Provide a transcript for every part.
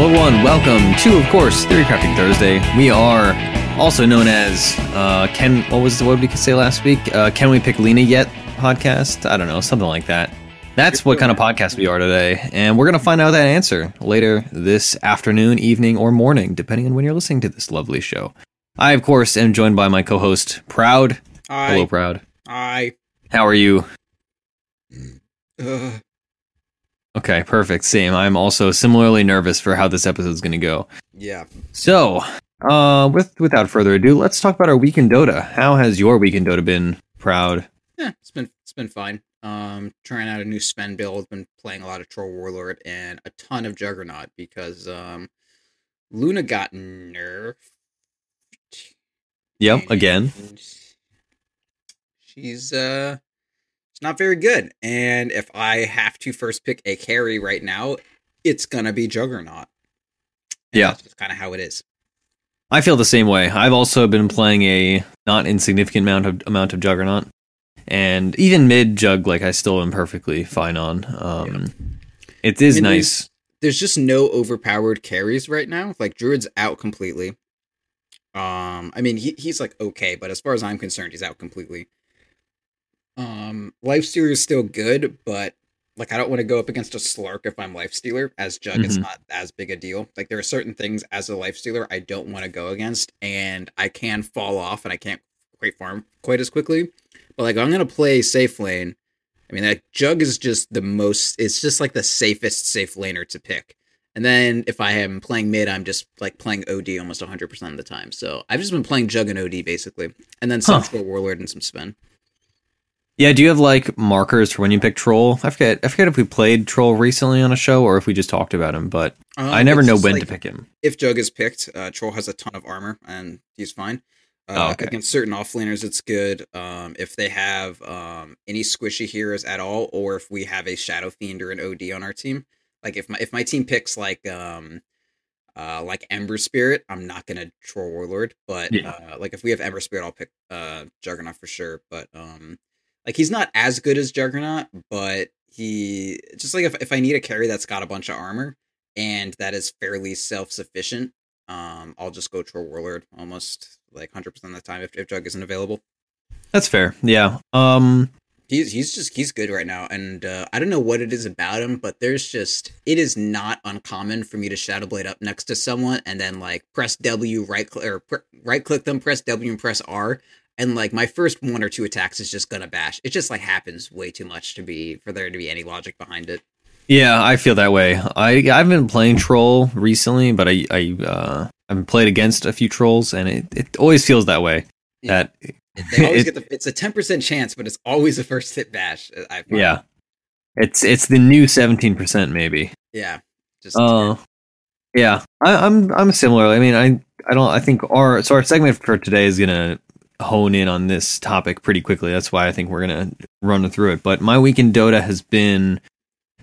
everyone. Welcome to, of course, Theorycrafting Thursday. We are also known as what did we say last week? Can we pick Lina yet? Podcast? I don't know, something like that. That's what kind of podcast we are today, and we're gonna find out that answer later this afternoon, evening, or morning, depending on when you're listening to this lovely show. I, of course, am joined by my co-host Proud. Hi. Hello, Proud. Hi. How are you? Okay, perfect. Same. I'm also similarly nervous for how this episode is going to go. Yeah. So, without further ado, let's talk about our week in Dota. How has your week in Dota been, Proud? Yeah, it's been fine. Trying out a new Sven build. Been playing a lot of Troll Warlord and a ton of Juggernaut because Luna got nerfed. Yep, again. She's not very good. And if I have to first pick a carry right now, it's gonna be Juggernaut. And yeah, that's just kind of how it is. I feel the same way. I've also been playing a not insignificant amount of Juggernaut, and even mid Jug, like I still am perfectly fine on. It is nice. There's just no overpowered carries right now. Like Druid's out completely. I mean he's like okay, but as far as I'm concerned, he's out completely. Lifestealer is still good, but like I don't want to go up against a Slark if I'm Lifestealer. As Jug, it's not as big a deal. Like there are certain things as a Lifestealer I don't want to go against, and I can fall off and I can't quite farm quite as quickly. But like I'm gonna play safe lane. I mean that Jug is just it's just like the safest safe laner to pick. And then if I am playing mid, I'm just like playing OD almost 100% of the time. So I've just been playing Jug and OD basically, and then some Troll Warlord and some Sven. Yeah, do you have like markers for when you pick Troll? I forget if we played Troll recently on a show or if we just talked about him, but I never know when to pick him. If Jug is picked, Troll has a ton of armor and he's fine. Against certain offlaners, it's good. If they have any squishy heroes at all, or if we have a Shadow Fiend or an OD on our team, like if my team picks like Ember Spirit, I'm not gonna Troll Warlord, but like if we have Ember Spirit, I'll pick Juggernaut for sure. But like he's not as good as Juggernaut, but he just like if I need a carry that's got a bunch of armor and that is fairly self-sufficient, I'll just go Troll Warlord almost like 100% of the time if Jug isn't available. That's fair. Yeah. He's good right now, and I don't know what it is about him, but it is not uncommon for me to Shadow Blade up next to someone and then like press W, right click them, press W and press R. And like my first one or two attacks is just gonna bash. It just like happens way too much for there to be any logic behind it. Yeah, I feel that way. I've been playing Troll recently, but I've played against a few Trolls, and it always feels that way. Yeah. They always it's a 10% chance, but it's always a first hit bash. Yeah, it's the new 17% maybe. Yeah. Yeah. I'm similar. I mean, I think our segment for today is gonna hone in on this topic pretty quickly. That's why I think we're gonna run through it. But my week in Dota has been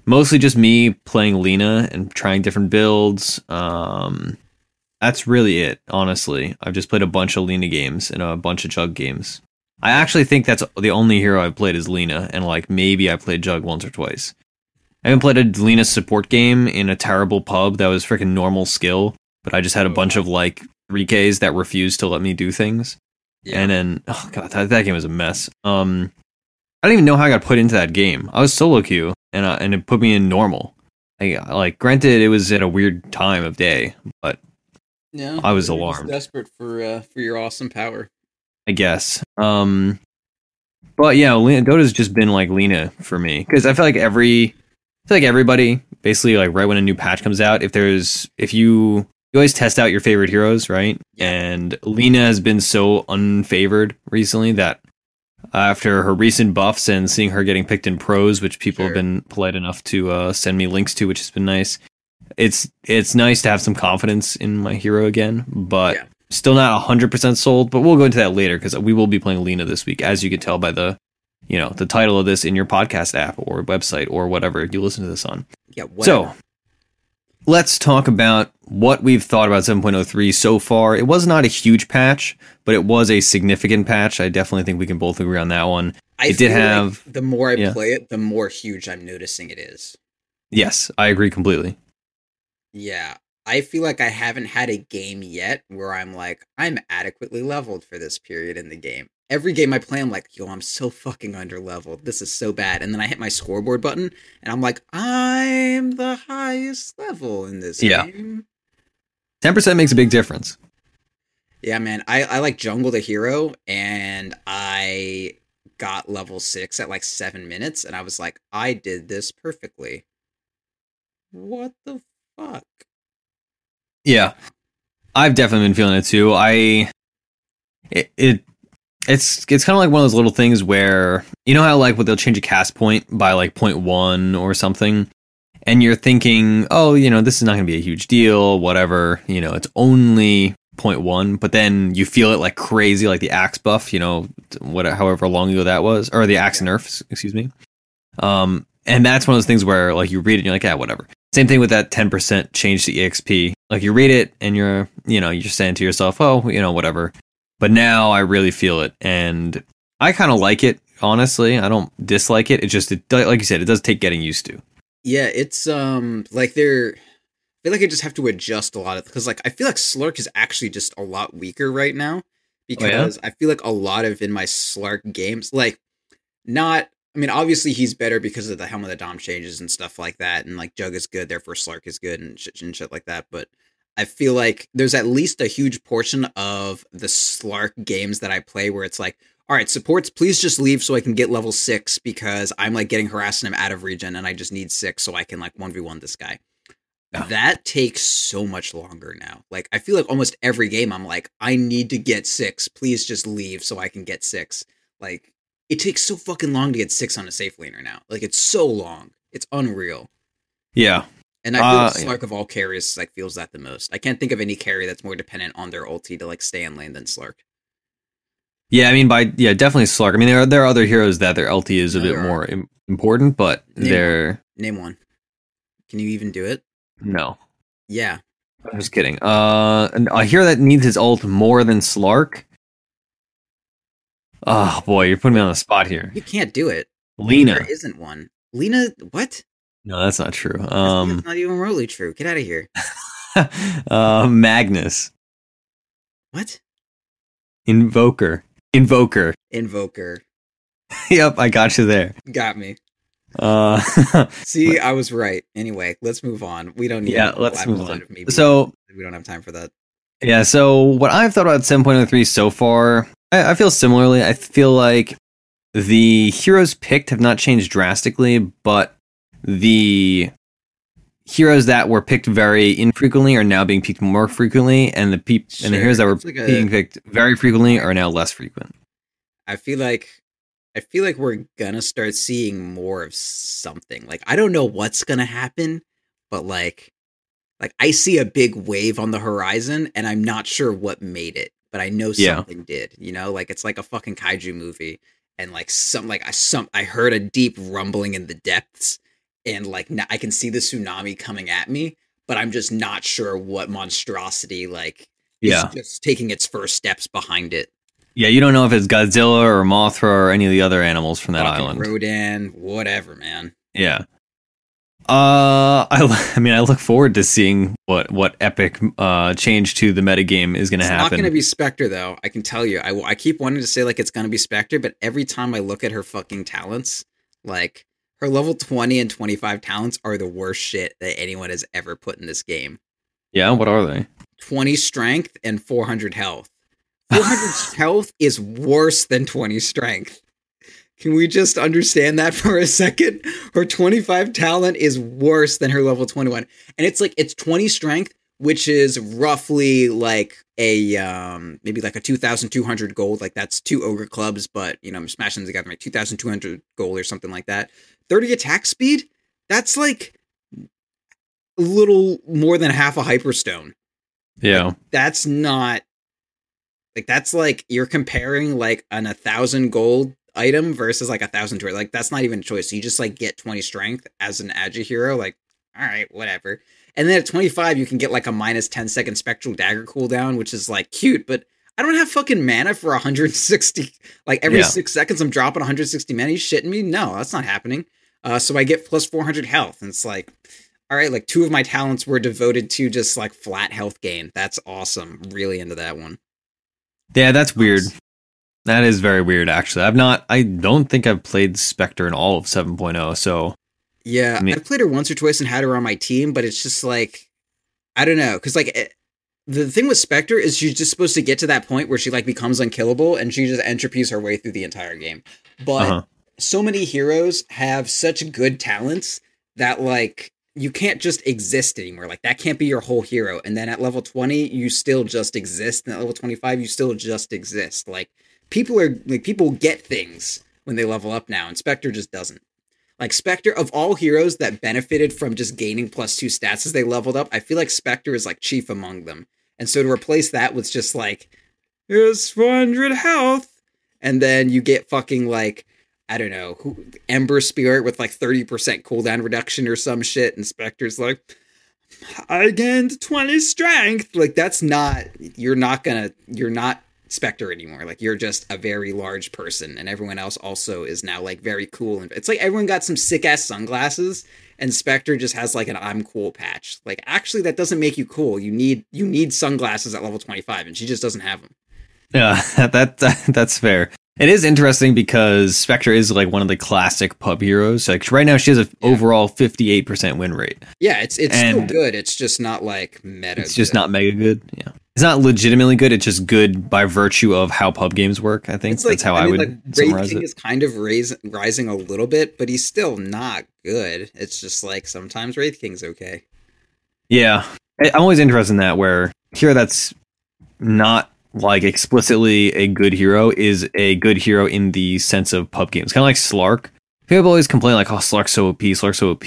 mostly just me playing Lina and trying different builds. That's really it, honestly. I've just played a bunch of Lina games and a bunch of Jug games. I actually think that's the only hero I've played is Lina, and like maybe I played Jug once or twice. I haven't played a Lina support game in a terrible pub that was freaking normal skill, but I just had a bunch of like 3Ks that refused to let me do things. Yeah. And then, oh god, that game was a mess. I don't even know how I got put into that game. I was solo queue, and it put me in normal. Like, granted, it was at a weird time of day, but yeah, I was alarmed. Desperate for your awesome power, I guess. But yeah, Dota's just been like Lina for me because I feel like everybody basically like right when a new patch comes out, if you always test out your favorite heroes, right? Yeah. And Lina has been so unfavored recently that after her recent buffs and seeing her getting picked in pros, which people have been polite enough to send me links to, which has been nice. It's nice to have some confidence in my hero again, but still not 100% sold. But we'll go into that later because we will be playing Lina this week, as you can tell by the title of this in your podcast app or website or whatever you listen to this on. Yeah. Whatever. So let's talk about what we've thought about 7.03 so far. It was not a huge patch, but it was a significant patch. I definitely think we can both agree on that one. It did have like the more I play it, the more huge I'm noticing it is. Yes, I agree completely. Yeah. I feel like I haven't had a game yet where I'm like, I'm adequately leveled for this period in the game. Every game I play, I'm like, yo, I'm so fucking under leveled. This is so bad. And then I hit my scoreboard button, and I'm like, I'm the highest level in this game. 10% makes a big difference. Yeah, man. I like jungle the hero, and I got level 6 at like 7 minutes, and I was like, I did this perfectly. What the fuck? Yeah, I've definitely been feeling it too. It's kind of like one of those little things where, you know how like they'll change a cast point by like 0.1 or something, and you're thinking, oh, you know, this is not going to be a huge deal, whatever, you know, it's only 0.1, but then you feel it like crazy, like the axe buff, you know, however long ago that was, or the axe nerfs, excuse me. And that's one of those things where like you read it and you're like, yeah, whatever. Same thing with that 10% change to EXP. Like you read it and you're saying to yourself, oh, you know, whatever. But now I really feel it, and I kind of like it, honestly. I don't dislike it. Like you said, it does take getting used to. Yeah, it's like I feel like I just have to adjust a lot of, because like I feel like Slark is actually just a lot weaker right now, because I feel like a lot of in my Slark games, like not. I mean, obviously he's better because of the Helm of the Dom changes and stuff like that, and like Jug is good, therefore Slark is good and shit like that. But I feel like there's at least a huge portion of the Slark games that I play where it's like, all right, supports, please just leave so I can get level 6 because I'm like getting harassed and I'm out of regen and I just need 6 so I can like 1v1 this guy. Yeah. That takes so much longer now. Like, I feel like almost every game I'm like, I need to get 6. Please just leave so I can get 6. Like, it takes so fucking long to get 6 on a safe laner now. Like, it's so long. It's unreal. Yeah. And I feel like Slark of all carries like feels that the most. I can't think of any carry that's more dependent on their ulti to like stay in lane than Slark. Yeah, I mean, definitely Slark. I mean, there are other heroes that their ulti is a bit more important, but Name one. Can you even do it? No. Yeah. I'm just kidding. And I hear that needs his ult more than Slark. Oh boy, you're putting me on the spot here. You can't do it. Lina. There isn't one. Lina, what? No, that's not true. That's not even remotely true. Get out of here. Magnus. What? Invoker. Yep, I got you there. Got me. See, I was right. Anyway, let's move on. We don't need. Yeah, let's move on. So we don't have time for that. Yeah. So what I've thought about 7.03 so far, I feel similarly. I feel like the heroes picked have not changed drastically, but the heroes that were picked very infrequently are now being picked more frequently, and the heroes that were being picked very frequently are now less frequent. I feel like we're gonna start seeing more of something. Like, I don't know what's gonna happen, but like I see a big wave on the horizon, and I'm not sure what made it, but I know something did. You know, like it's like a fucking kaiju movie, and like I heard a deep rumbling in the depths. And like I can see the tsunami coming at me, but I'm just not sure what monstrosity is just taking its first steps behind it. Yeah, you don't know if it's Godzilla or Mothra or any of the other animals from that island. Rodan, whatever, man. Yeah. I mean, I look forward to seeing what epic change to the metagame is going to happen. It's not going to be Spectre, though. I can tell you. I keep wanting to say like it's going to be Spectre, but every time I look at her fucking talents, like, her level 20 and 25 talents are the worst shit that anyone has ever put in this game. Yeah, what are they? 20 strength and 400 health. 400 health is worse than 20 strength. Can we just understand that for a second? Her 25 talent is worse than her level 21. And it's like, it's 20 strength, which is roughly like a, maybe like a 2,200 gold. Like that's 2 ogre clubs, but you know, I'm smashing them together, like 2,200 gold or something like that. 30 attack speed? That's like a little more than half a hyperstone. Yeah. Like, that's not like, that's like you're comparing like an 1,000 gold item versus like 1,000 to it. Like that's not even a choice. You just like get 20 strength as an agi hero. Like, all right, whatever. And then at 25, you can get like a minus 10-second spectral dagger cooldown, which is like cute, but I don't have fucking mana for 160. Like every 6 seconds, I'm dropping 160 mana. You shitting me? No, that's not happening. So I get plus 400 health, and it's like, all right, like 2 of my talents were devoted to just like flat health gain. That's awesome. Really into that one. Yeah, that's weird. That is very weird, actually. I don't think I've played Spectre in all of 7.0, so. Yeah, I've played her once or twice and had her on my team, but it's just like, I don't know. Because like, the thing with Spectre is she's just supposed to get to that point where she like becomes unkillable and she just entropies her way through the entire game. But so many heroes have such good talents that like, you can't just exist anymore. Like that can't be your whole hero. And then at level 20, you still just exist. And at level 25, you still just exist. Like people get things when they level up now, and Spectre just doesn't. Like Spectre, of all heroes that benefited from just gaining +2 stats as they leveled up, I feel like Spectre is like chief among them. And so to replace that with just like, here's 400 health, and then you get fucking like, I don't know, Ember Spirit with like 30% cooldown reduction or some shit, and Spectre's like, I gained 20 strength. Like that's not, you're not Spectre anymore. Like you're just a very large person, and everyone else also is now like very cool. And it's like everyone got some sick ass sunglasses, and Spectre just has like an I'm cool patch. Like actually that doesn't make you cool. You need sunglasses at level 25, and she just doesn't have them. Yeah, that's fair. It is interesting because Spectre is like one of the classic pub heroes. Like right now, she has an overall 58% win rate. Yeah, it's still good. It's just not like meta. It's just not mega good. Yeah, it's not legitimately good. It's just good by virtue of how pub games work. I think that's how I would like, summarize King it. Is kind of rising a little bit, but he's still not good. It's just like sometimes Wraith King's okay. Yeah, I'm always interested in that. Where here, that's not like explicitly a good hero is a good hero in the sense of pub games. Kind of like Slark. People always complain like, oh, Slark's so OP, Slark's so OP.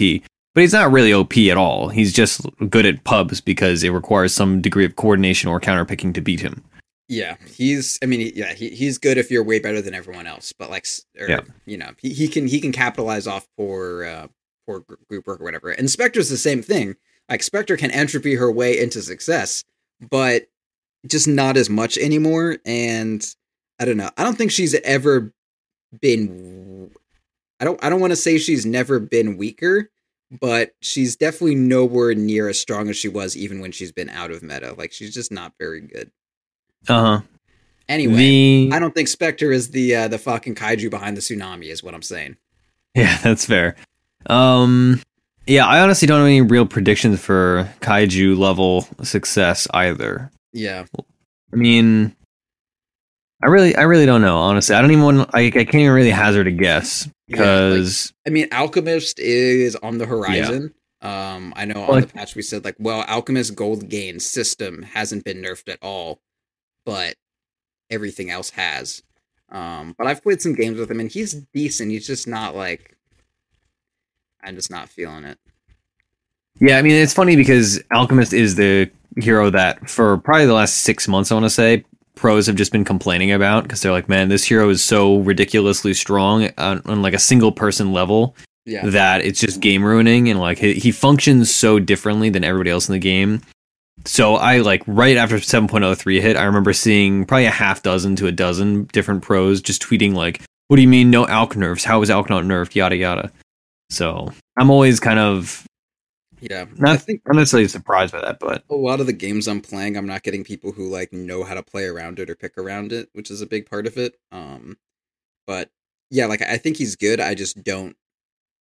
But he's not really OP at all. He's just good at pubs because it requires some degree of coordination or counterpicking to beat him. Yeah, he's good if you're way better than everyone else. But like, you know, he can capitalize off poor group work or whatever. And Spectre's the same thing. Like Spectre can entropy her way into success, but just not as much anymore. And I don't know. I don't think she's ever been, I don't want to say she's never been weaker, but she's definitely nowhere near as strong as she was even when she's been out of meta. Like she's just not very good. Anyway, I don't think Spectre is the fucking kaiju behind the tsunami is what I'm saying. Yeah, that's fair. Yeah, I honestly don't have any real predictions for kaiju level success either. Yeah. I mean, I really don't know, honestly. I don't even want I can't even really hazard a guess because I mean, Alchemist is on the horizon. Yeah. I know on the patch we said like, well, Alchemist gold gain system hasn't been nerfed at all, but everything else has. But I've played some games with him and he's decent. He's just not like, I'm just not feeling it. Yeah, I mean, it's funny because Alchemist is the hero that for probably the last 6 months, I want to say, pros have just been complaining about because they're like, man, this hero is so ridiculously strong on like a single person level that it's just game ruining, and like he functions so differently than everybody else in the game. So I like right after 7.03 hit, I remember seeing probably a half dozen to a dozen different pros just tweeting like, what do you mean no Alch nerfs? How is Alch not nerfed? Yada yada. So I'm always kind of I'm not necessarily surprised by that, but a lot of the games I'm playing, I'm not getting people who like know how to play around it or pick around it, which is a big part of it. But yeah, like I think he's good. I just don't.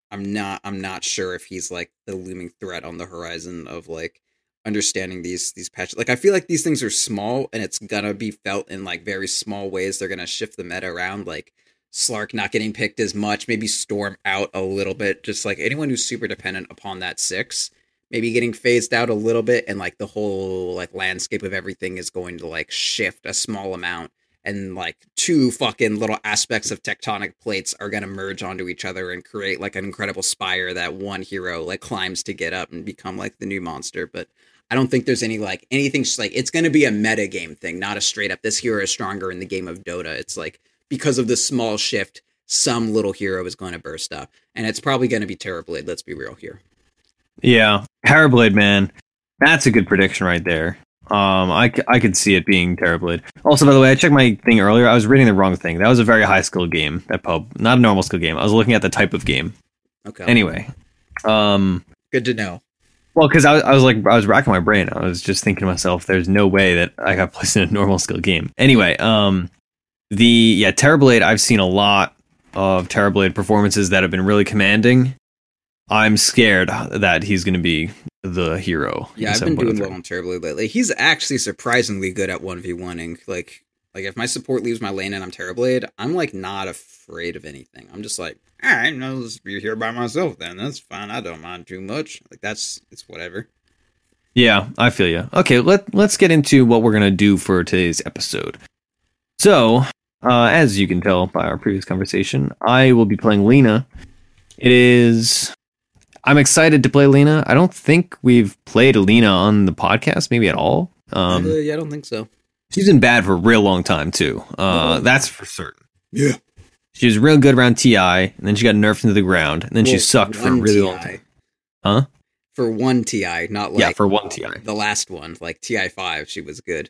I'm not sure if he's like the looming threat on the horizon of like understanding these patches. Like I feel like these things are small and it's gonna be felt in like very small ways. They're gonna shift the meta around, like Slark not getting picked as much, maybe Storm out a little bit, just like anyone who's super dependent upon that 6, maybe getting phased out a little bit, and like the whole like landscape of everything is going to like shift a small amount, and like 2 fucking little aspects of tectonic plates are going to merge onto each other and create like an incredible spire that one hero like climbs to get up and become like the new monster. But I don't think there's anything like it's going to be a meta game thing, not a straight up this hero is stronger in the game of Dota. It's like because of the small shift, some little hero is going to burst up. And it's probably going to be Terrorblade, let's be real here. Yeah, Terrorblade, man. That's a good prediction right there. I could see it being Terrorblade. Also, by the way, I checked my thing earlier. I was reading the wrong thing. That was a very high skill game, that pub. Not a normal skill game. I was looking at the type of game. Okay. Anyway. Good to know. Well, because I was racking my brain. I was just thinking to myself, there's no way that I got placed in a normal skill game. Anyway, Terrorblade, I've seen a lot of Terrorblade performances that have been really commanding. I'm scared that he's going to be the hero. Yeah, I've been doing well on Terrorblade lately. He's actually surprisingly good at 1v1ing. Like if my support leaves my lane and I'm Terrorblade, I'm like not afraid of anything. I'm just like, all right, I'll just be here by myself then. That's fine. I don't mind too much. Like it's whatever. Yeah, I feel you. Okay, let's get into what we're going to do for today's episode. So, as you can tell by our previous conversation, I will be playing Lina. I'm excited to play Lina. I don't think we've played Lina on the podcast, maybe at all. Yeah, I don't think so. She's been bad for a real long time, too. That's for certain. Yeah. She was real good around TI, and then she got nerfed into the ground, and then she sucked for a really long time. Huh? For one TI, not like... Yeah, for one TI. The last one, like TI 5, she was good.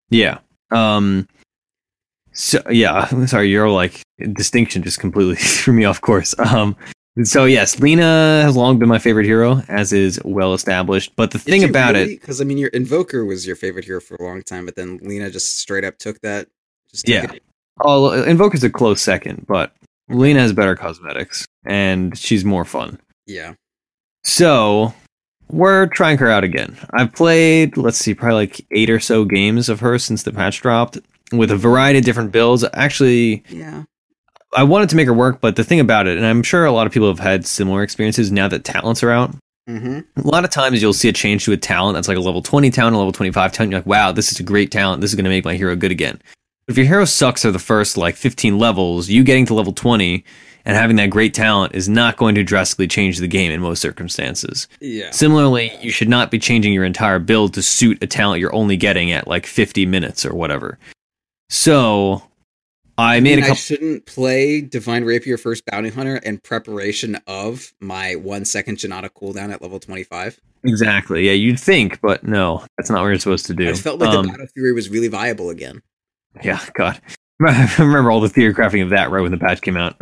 Yeah. So, yeah, sorry, your like distinction just completely threw me off course. So yes, Lina has long been my favorite hero, as is well established. But the thing about it, because I mean, your Invoker was your favorite hero for a long time, but then Lina just straight up took that. Oh, Invoker's a close second, but Lina has better cosmetics and she's more fun. Yeah. So we're trying her out again. I've played, probably like 8 or so games of her since the patch dropped, with a variety of different builds. Actually, yeah. I wanted to make her work, but the thing about it, and I'm sure a lot of people have had similar experiences now that talents are out. Mm-hmm. A lot of times you'll see a change to a talent that's like a level 20 talent, a level 25 talent. You're like, wow, this is a great talent. This is going to make my hero good again. But if your hero sucks for the first like 15 levels, you getting to level 20 and having that great talent is not going to drastically change the game in most circumstances. Yeah. Similarly, you should not be changing your entire build to suit a talent you're only getting at like 50 minutes or whatever. So... I shouldn't play Divine Rapier First Bounty Hunter in preparation of my 1 second Janata cooldown at level 25. Exactly. Yeah, you'd think, but no, that's not what you're supposed to do. I felt like the Battle Fury was really viable again. Yeah, God. I remember all the theory crafting of that right when the patch came out.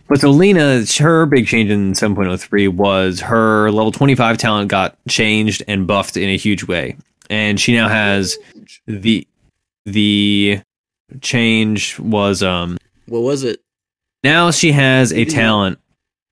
But so Lina, her big change in 7.03 was her level 25 talent got changed and buffed in a huge way. And she now has the change was what was it? Now she has a talent.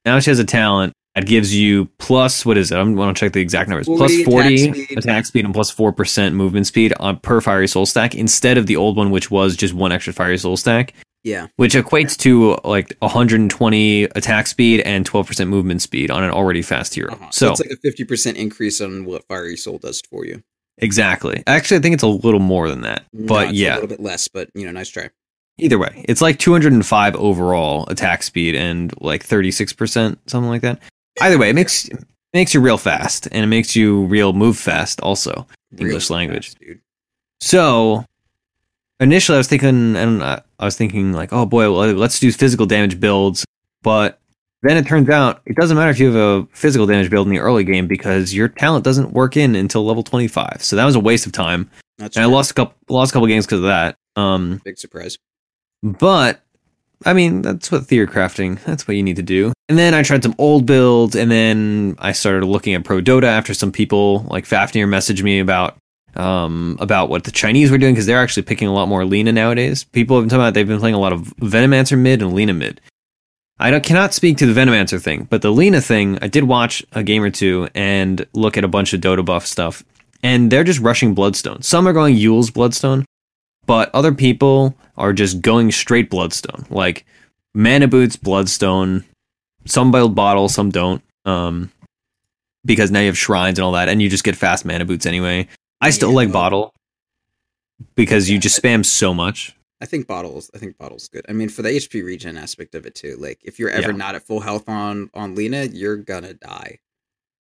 Now she has a talent that gives you plus, what is it? I want to check the exact numbers. Plus 40 attack speed and plus 4% movement speed on per fiery soul stack instead of the old one, which was just 1 extra fiery soul stack. Yeah. Which equates to like 120 attack speed and 12% movement speed on an already fast hero. So it's like a 50% increase on what fiery soul does for you. Exactly. Actually, I think it's a little more than that. But it's a little bit less, but nice try. Either way, it's like 205 overall attack speed and like 36%, something like that. Either way, it makes you real fast, and it makes you real move fast also. English language. Fast, dude. So initially I was thinking like, oh boy, well, let's do physical damage builds, but then it turns out it doesn't matter if you have a physical damage build in the early game because your talent doesn't work until level 25. So that was a waste of time. That's and I lost a couple games because of that. Big surprise. But I mean, that's what Theorycrafting, that's what you need to do. And then I tried some old builds, and then I started looking at Pro Dota after some people like Fafnir messaged me about what the Chinese were doing, because they're actually picking a lot more Lina nowadays. People have been talking about they've been playing a lot of Venomancer mid and Lina mid. I cannot speak to the Venomancer thing, but the Lina thing, I did watch a game or two and look at a bunch of Dota buff stuff, and they're just rushing Bloodstone. Some are going Yule's Bloodstone, but other people are just going straight Bloodstone. Like, Mana Boots, Bloodstone, some build Bottle, some don't, because now you have Shrines and all that, and you just get fast Mana Boots anyway. I still like Bottle, because you just spam so much. I think bottle's good. I mean, for the HP regen aspect of it too. Like, if you're ever not at full health on Lina, you're gonna die.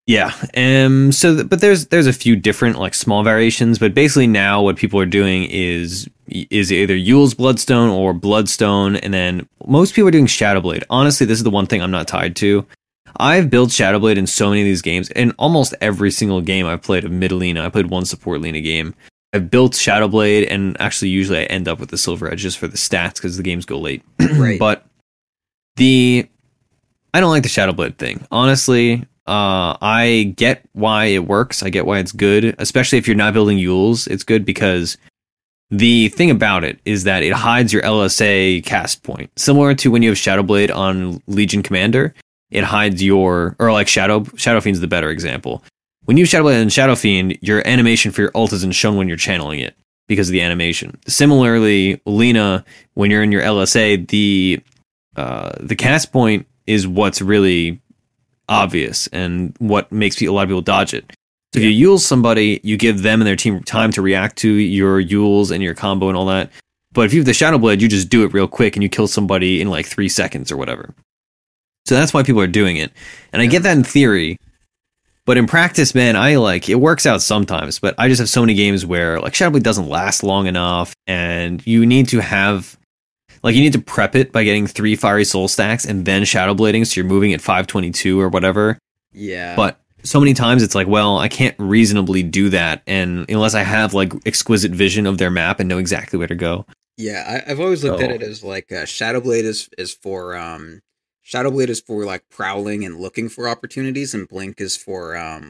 Yeah. But there's a few different like small variations. But basically now what people are doing is either Yule's Bloodstone or Bloodstone, and then most people are doing Shadowblade. Honestly, this is the one thing I'm not tied to. I've built Shadowblade in so many of these games. In almost every single game I've played of mid Lina, I played one support Lina game. I've built Shadowblade, and actually usually I end up with the Silver Edge just for the stats because the games go late. Right. But I don't like the Shadowblade thing. Honestly, I get why it works. I get why it's good, especially if you're not building Yules. It's good because the thing about it is that it hides your LSA cast point. Similar to when you have Shadowblade on Legion Commander, it hides your, or like Shadow Fiend's the better example. When you have Shadowblade and Shadow Fiend, your animation for your ult isn't shown when you're channeling it because of the animation. Similarly, Lina, when you're in your LSA, the cast point is what's really obvious and what makes a lot of people dodge it. So if you Yule somebody, you give them and their team time to react to your Yules and your combo and all that. But if you have the Shadowblade, you just do it real quick and you kill somebody in like 3 seconds or whatever. So that's why people are doing it. And I get that in theory, but in practice, man, it works out sometimes, but I just have so many games where like Shadowblade doesn't last long enough and you need to have, like, you need to prep it by getting 3 Fiery Soul stacks and then Shadowblading, so you're moving at 522 or whatever. Yeah. But so many times it's like, well, I can't reasonably do that, and unless I have like exquisite vision of their map and know exactly where to go. Yeah, I've always looked at it as like Shadowblade is for like prowling and looking for opportunities, and Blink is for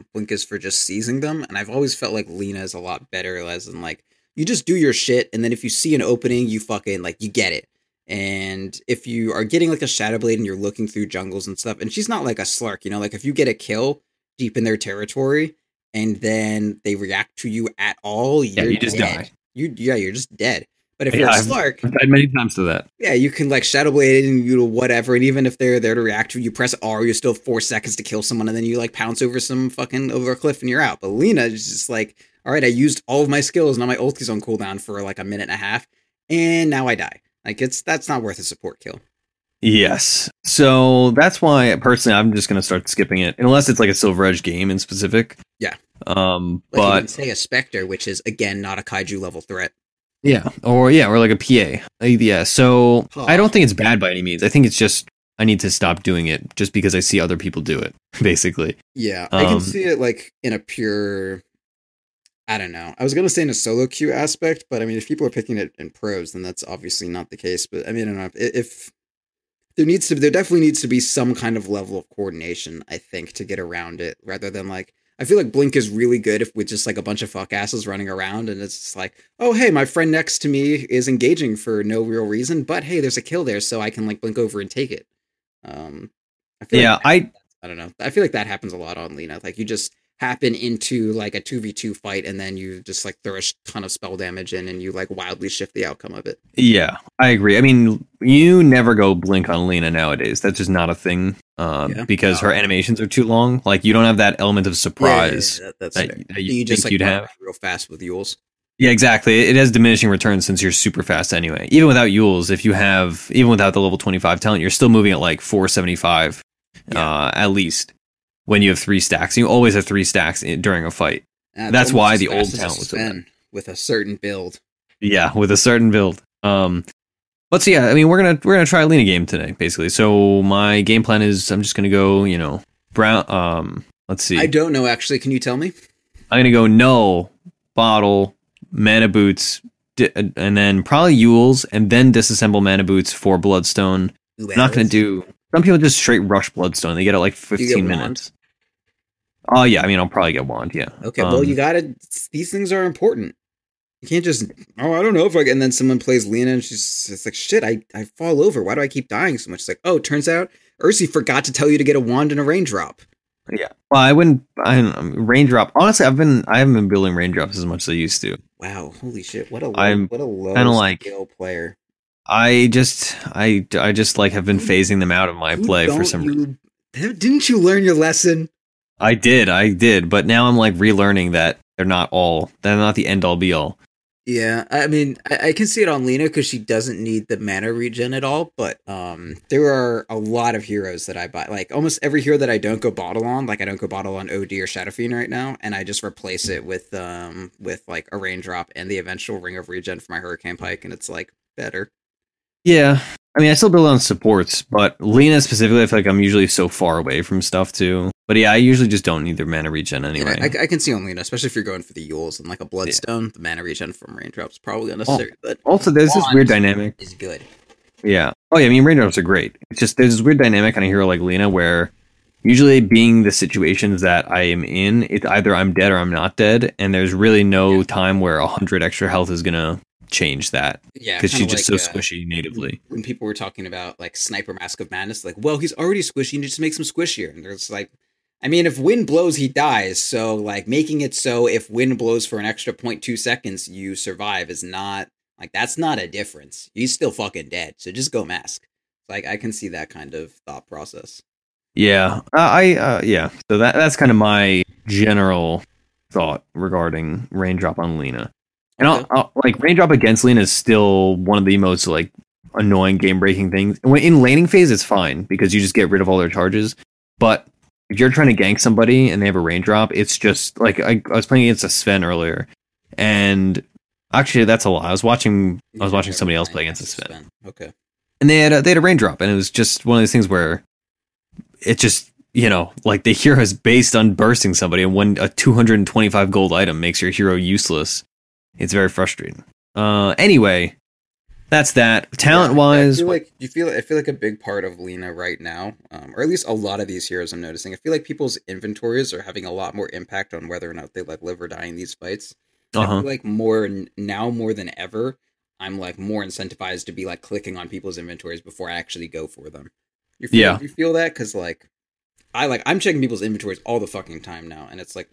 just seizing them. And I've always felt like Lina is a lot better, as in like you just do your shit, and then if you see an opening, you fucking like you get it. And if you are getting like a Shadowblade and you're looking through jungles and stuff, and she's not like a Slark, like if you get a kill deep in their territory and then they react to you at all, you just die. You're just dead. But if you're a Slark, I've died many times to that. Yeah, you can like Shadowblade and you whatever, and even if they're there to react to you, press R, you still have 4 seconds to kill someone, and then you like pounce over over a cliff and you're out. But Lina is just like, all right, I used all of my skills, now my ult is on cooldown for like a minute and a half, and now I die. Like that's not worth a support kill. Yes. So that's why personally I'm just gonna start skipping it unless it's like a Silver Edge game in specific. Yeah. But you can say a Spectre, which is again not a kaiju level threat. Yeah, or like a PA. Yeah. So I don't think it's bad by any means. I think it's just I need to stop doing it just because I see other people do it, basically. Yeah, I can see it like in a pure, I don't know. I was going to say in a solo queue aspect, but I mean, if people are picking it in pros, then that's obviously not the case. But I mean, I don't know. If there definitely needs to be some kind of level of coordination, I think, to get around it, rather than like, I feel like Blink is really good if with just like a bunch of fuck asses running around and it's just like, oh, hey, my friend next to me is engaging for no real reason, but hey, there's a kill there, so I can like blink over and take it. I feel I don't know. I feel like that happens a lot on Lina. Like you just happen into like a 2v2 fight and then you just like throw a ton of spell damage in and you like wildly shift the outcome of it. Yeah, I agree. I mean, you never go blink on Lina nowadays. That's just not a thing because her animations are too long. Like you don't have that element of surprise that you just think like, you'd have real fast with Yules. Yeah, exactly. It has diminishing returns since you're super fast anyway. Even without Yules, even without the level 25 talent, you're still moving at like 475 at least. When you have 3 stacks, you always have 3 stacks during a fight. That's why the old talent was so bad. With a certain build. Yeah, with a certain build. But so yeah, I mean, we're gonna try a Lina game today, basically. So my game plan is I'm just gonna go, brown. Let's see. I don't know actually. Can you tell me? I'm gonna go null, bottle, mana boots, and then probably Yules, and then disassemble mana boots for Bloodstone. I'm not gonna do. Some people just straight rush Bloodstone. They get it like 15 minutes. Oh, yeah. I mean, I'll probably get Wand, yeah. Okay, well, you gotta... These things are important. You can't just... Oh, I don't know if I... And then someone plays Lina and it's like, shit, I fall over. Why do I keep dying so much? It's like, oh, turns out Ursi forgot to tell you to get a Wand and a Raindrop. Yeah. Well, I wouldn't... Raindrop... Honestly, I haven't been building Raindrops as much as I used to. Wow, holy shit. What a low skill player. I just like have been phasing them out of my play for some reason. Didn't you learn your lesson? I did, but now I'm like relearning that they're not the end all be all. Yeah, I mean, I can see it on Lina because she doesn't need the mana regen at all, but there are a lot of heroes that I buy. Like almost every hero that I don't go bottle on, like I don't go bottle on OD or Shadow Fiend right now, and I just replace it with like a Raindrop and the eventual Ring of Regen for my Hurricane Pike, and it's like better. Yeah, I mean, I still build on supports, but Lina specifically, I feel like I'm usually so far away from stuff too. But yeah, I usually just don't need their mana regen anyway. Yeah, I can see on Lina, especially if you're going for the Yules and like a Bloodstone, the mana regen from Raindrops probably unnecessary. But also, there's this weird dynamic. Is good. Yeah. Oh yeah, I mean, Raindrops are great. It's just there's this weird dynamic on a hero like Lina where usually being the situations that I am in, it's either I'm dead or I'm not dead, and there's really no time where 100 extra health is gonna change that. Yeah, because she's just like, so squishy natively. When people were talking about like Sniper Mask of Madness, like, well, he's already squishy, and just makes him squishier. And there's like, I mean, if wind blows, he dies. So like making it so if wind blows for an extra 0.2 seconds, you survive is not like, that's not a difference. He's still fucking dead. So just go mask. Like, I can see that kind of thought process. Yeah, yeah. So that's kind of my general thought regarding Raindrop on Lina. And I'll like Raindrop against Lina is still one of the most like annoying game breaking things. When in laning phase, it's fine because you just get rid of all their charges. But if you're trying to gank somebody and they have a Raindrop, it's just like I was playing against a Sven earlier, and actually that's a lot. I was watching somebody else play against a Sven. Okay, and they had a Raindrop, and it was just one of those things where it just, you know, like the hero is based on bursting somebody, and when a 225 gold item makes your hero useless, it's very frustrating. Anyway, that's that. Talent wise, I feel like a big part of Lina right now, or at least a lot of these heroes I'm noticing, I feel like people's inventories are having a lot more impact on whether or not they like live or die in these fights. I feel like more than ever, I'm like more incentivized to be like clicking on people's inventories before I actually go for them. You feel that? Because like I'm checking people's inventories all the fucking time now, and it's like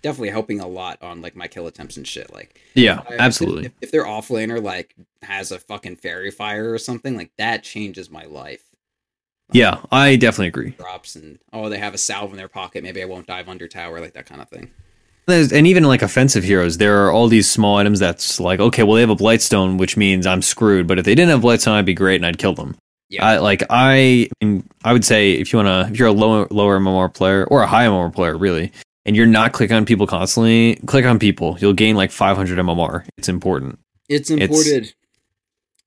definitely helping a lot on like my kill attempts and shit. Like, absolutely. If their offlaner like has a fucking fairy fire or something, like that changes my life. Like, yeah, I definitely agree. Drops and they have a salve in their pocket. Maybe I won't dive under tower, like that kind of thing. And even like offensive heroes, there are all these small items that's like, okay, well they have a Blightstone, which means I'm screwed. But if they didn't have Blightstone, I'd be great and I'd kill them. Yeah, I would say if you're a lower MMR player or a high MMR player, really, and you're not clicking on people constantly, click on people. You'll gain like 500 MMR. It's important. It's imported.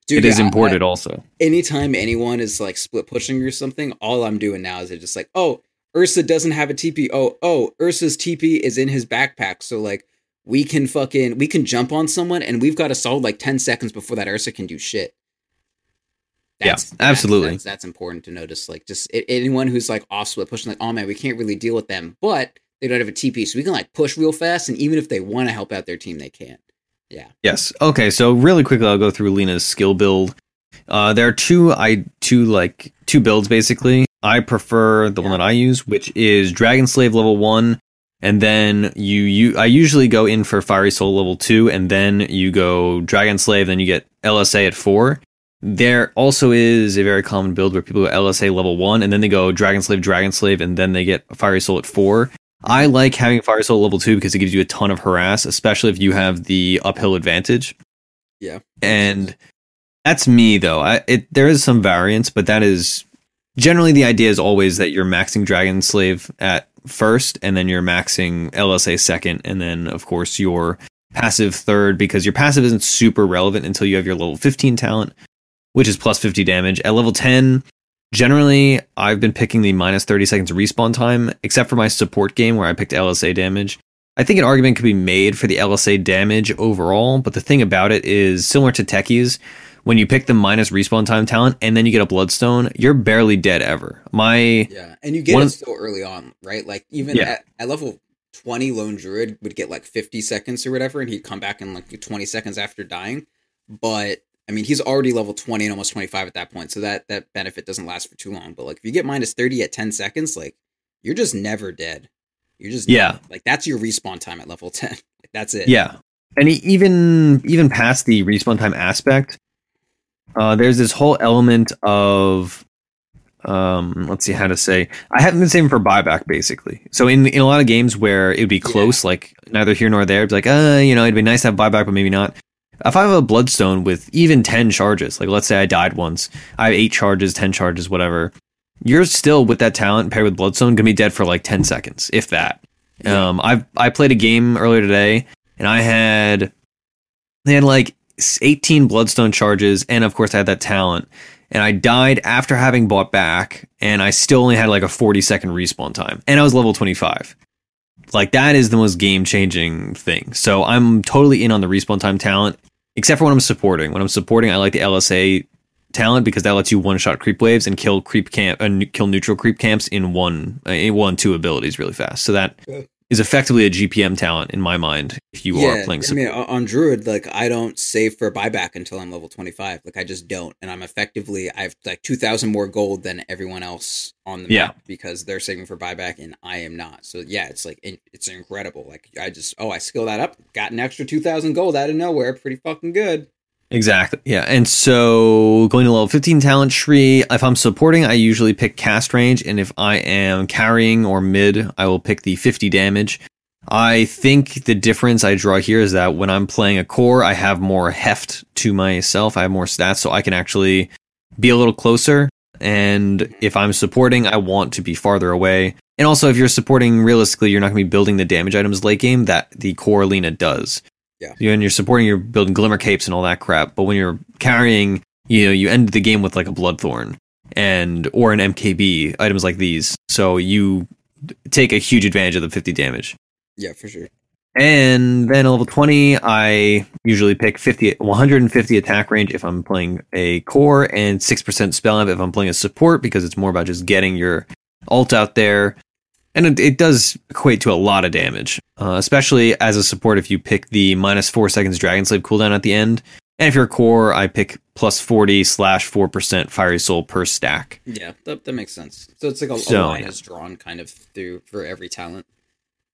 Dude, it is imported also. Anytime anyone is like split pushing or something, all I'm doing now is just like, oh, Ursa doesn't have a TP. Oh, Ursa's TP is in his backpack. So like we can jump on someone and we've got a solid like 10 seconds before that Ursa can do shit. Absolutely. That's important to notice. Like just anyone who's like off split pushing, like, oh man, we can't really deal with them, but they don't have a TP, so we can like push real fast. And even if they want to help out their team, they can't. Yeah. Yes. Okay. So really quickly, I'll go through Lina's skill build. There are two builds basically. I prefer the one that I use, which is Dragon Slave level 1, and then I usually go in for Fiery Soul level 2, and then you go Dragon Slave, then you get LSA at 4. There also is a very common build where people go LSA level 1, and then they go Dragon Slave, and then they get Fiery Soul at 4. I like having Fiery Soul level 2 because it gives you a ton of harass, especially if you have the uphill advantage. Yeah. And that's me, though. There is some variance, but that is... Generally, the idea is always that you're maxing Dragon Slave at first, and then you're maxing LSA second, and then, of course, your passive third, because your passive isn't super relevant until you have your level 15 talent, which is plus 50 damage. At level 10, generally, I've been picking the minus 30 seconds respawn time, except for my support game where I picked LSA damage. I think an argument could be made for the LSA damage overall, but the thing about it is, similar to techies, when you pick the minus respawn time talent and then you get a Bloodstone, you're barely dead ever. And you get it so early on, right? Like even at level 20, Lone Druid would get like 50 seconds or whatever, and he'd come back in like 20 seconds after dying. But I mean, he's already level 20 and almost 25 at that point, so that benefit doesn't last for too long. But like if you get minus 30 at 10 seconds, like you're just never dead. You're just dead. Like that's your respawn time at level 10. Like, that's it. Yeah. And even past the respawn time aspect, there's this whole element of let's see how to say. I haven't been saving for buyback basically. So in a lot of games where it would be close, like neither here nor there, it'd be like, it'd be nice to have buyback, but maybe not. If I have a Bloodstone with even 10 charges, like let's say I died once, I have 8 charges, 10 charges, whatever, you're still with that talent paired with Bloodstone gonna be dead for like 10 seconds, if that. I played a game earlier today and they had like 18 Bloodstone charges, and of course I had that talent, and I died after having bought back, and I still only had like a 40-second respawn time, and I was level 25. Like that is the most game-changing thing. So I'm totally in on the respawn time talent, except for when I'm supporting. When I'm supporting, I like the LSA talent because that lets you one-shot creep waves and kill kill neutral creep camps in two abilities really fast. So that is effectively a GPM talent in my mind if you are playing support. I mean, on Druid, like, I don't save for buyback until I'm level 25. Like, I just don't. And I have like 2,000 more gold than everyone else on the map because they're saving for buyback and I am not. So yeah, it's like, it's incredible. Like, I skill that up, got an extra 2,000 gold out of nowhere. Pretty fucking good. Exactly. Yeah. And so going to level 15 talent tree, if I'm supporting, I usually pick cast range. And if I am carrying or mid, I will pick the 50 damage. I think the difference I draw here is that when I'm playing a core, I have more heft to myself. I have more stats, so I can actually be a little closer. And if I'm supporting, I want to be farther away. And also, if you're supporting, realistically, you're not going to be building the damage items late game that the core Lina does. Yeah. When you're supporting, you're building glimmer capes and all that crap. But when you're carrying, you end the game with like a Bloodthorn or an MKB, items like these. So you take a huge advantage of the 50 damage. Yeah, for sure. And then at level 20, I usually pick 150 attack range if I'm playing a core and 6% spell amp if I'm playing a support because it's more about just getting your ult out there. And it does equate to a lot of damage, especially as a support if you pick the -4 seconds Dragon Slave cooldown at the end. And if you're a core, I pick +40/4% Fiery Soul per stack. Yeah, that makes sense. So it's like a line is drawn kind of through for every talent.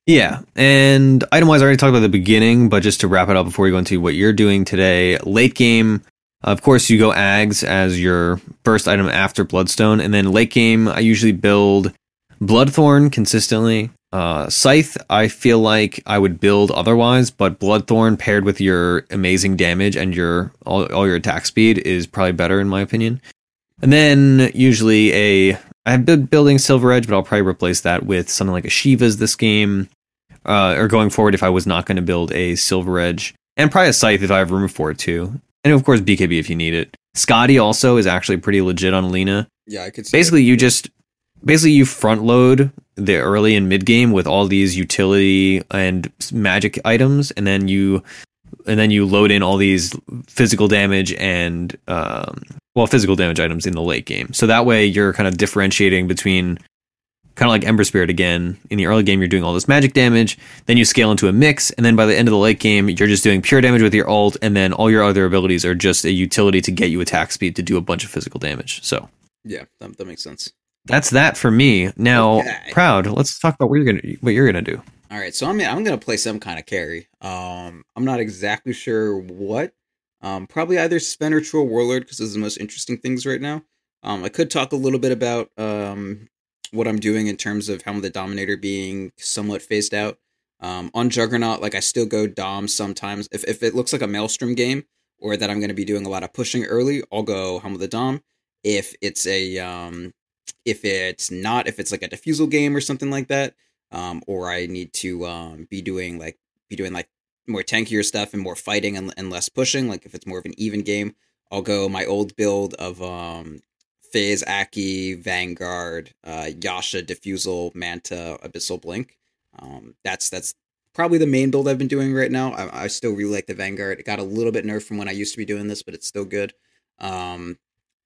Yeah, and item-wise, I already talked about the beginning, but just to wrap it up before we go into what you're doing today, late game, of course, you go Ags as your first item after Bloodstone, and then late game, I usually build Bloodthorn consistently. Scythe, I feel like I would build otherwise, but Bloodthorn paired with your amazing damage and all your attack speed is probably better in my opinion. And then usually I've been building Silver Edge, but I'll probably replace that with something like a Shiva's this game, or going forward if I was not going to build a Silver Edge, and probably a Scythe if I have room for it too. And of course BKB if you need it. Scotty also is actually pretty legit on Lina. Yeah, I could see Basically, you front load the early and mid game with all these utility and magic items, and then you load in all these physical damage and physical damage items in the late game. So that way you're kind of differentiating between kind of like Ember Spirit again. In the early game, you're doing all this magic damage, then you scale into a mix, and then by the end of the late game, you're just doing pure damage with your ult, and then all your other abilities are just a utility to get you attack speed to do a bunch of physical damage. So yeah, that makes sense. That's that for me. Now, Proud, let's talk about what you're gonna do. All right, so I'm gonna play some kind of carry. I'm not exactly sure what. Probably either Sven or Troll Warlord because those are the most interesting things right now. I could talk a little bit about what I'm doing in terms of Helm of the Dominator being somewhat phased out. On Juggernaut, like I still go Dom sometimes. If it looks like a Maelstrom game or that I'm going to be doing a lot of pushing early, I'll go Helm of the Dom. If it's if it's like a Diffusal game or something like that, or I need to be doing more tankier stuff and more fighting and less pushing, like if it's more of an even game, I'll go my old build of FaZe, Aki, Vanguard, Yasha, Diffusal, Manta, Abyssal Blink. That's probably the main build I've been doing right now. I still really like the Vanguard. It got a little bit nerfed from when I used to be doing this, but it's still good.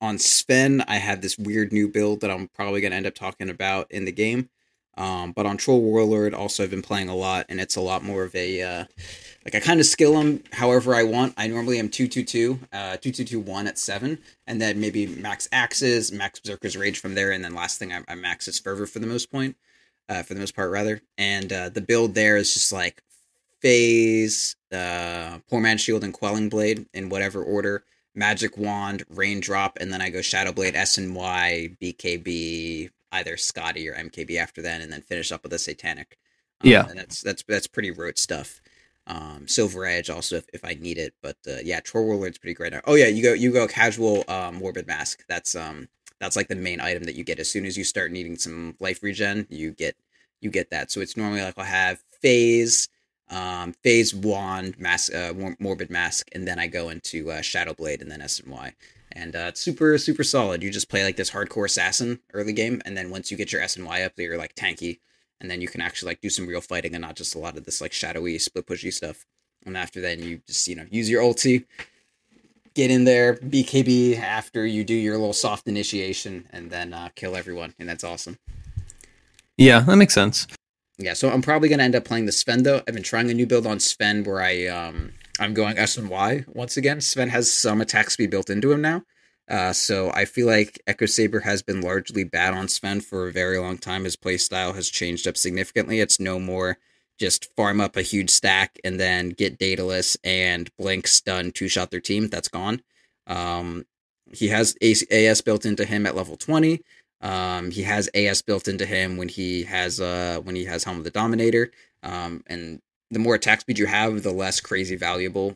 On Sven, I have this weird new build that I'm probably going to end up talking about in the game. But on Troll Warlord, also I've been playing a lot, and it's a lot more of a, I kind of skill them however I want. I normally am 2-2-2, 2-2-2-1 at 7, and then maybe max Axes, max Berserker's Rage from there, and then last thing I max is Fervor for the most part. And the build there is just like FaZe, Poor Man's Shield, and Quelling Blade in whatever order. Magic Wand, Raindrop, and then I go Shadow Blade, SNY, BKB, either Scotty or MKB after that, and then finish up with a Satanic. And that's pretty rote stuff. Silver Edge also if I need it, but yeah, Troll Warlord's pretty great. Oh yeah, you go casual Morbid Mask. That's like the main item that you get as soon as you start needing some life regen. You get that. So it's normally like I'll have FaZe Wand, Mask, Morbid Mask, and then I go into Shadow Blade and then SNY. And it's super, super solid. You just play like this hardcore assassin early game, and then once you get your SNY up, you're like tanky, and then you can actually like do some real fighting and not just a lot of this like shadowy, split pushy stuff. And after then, you just use your ulti, get in there, BKB after you do your little soft initiation, and then kill everyone, and that's awesome. Yeah, that makes sense. Yeah, so I'm probably gonna end up playing the Sven though. I've been trying a new build on Sven where I'm going S and Y once again. Sven has some attack speed built into him now. So I feel like Echo Saber has been largely bad on Sven for a very long time. His playstyle has changed up significantly. It's no more just farm up a huge stack and then get Daedalus and blink, stun, two-shot their team. That's gone. He has AS built into him at level 20. He has AS built into him when he has Helm of the Dominator. And the more attack speed you have, the less crazy valuable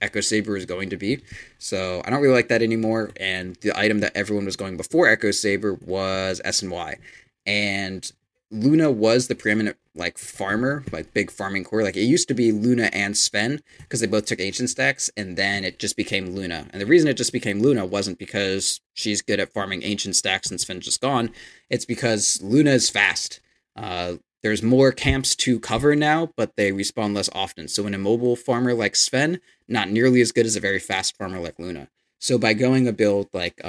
Echo Saber is going to be. So I don't really like that anymore. And the item that everyone was going before Echo Saber was S and Y. And Luna was the preeminent like farmer, like big farming core. Like it used to be Luna and Sven because they both took ancient stacks, and then it just became Luna. And the reason it just became Luna wasn't because she's good at farming ancient stacks and Sven's just gone. It's because Luna is fast. There's more camps to cover now, but they respawn less often. So an immobile farmer like Sven, not nearly as good as a very fast farmer like Luna. So by going a build like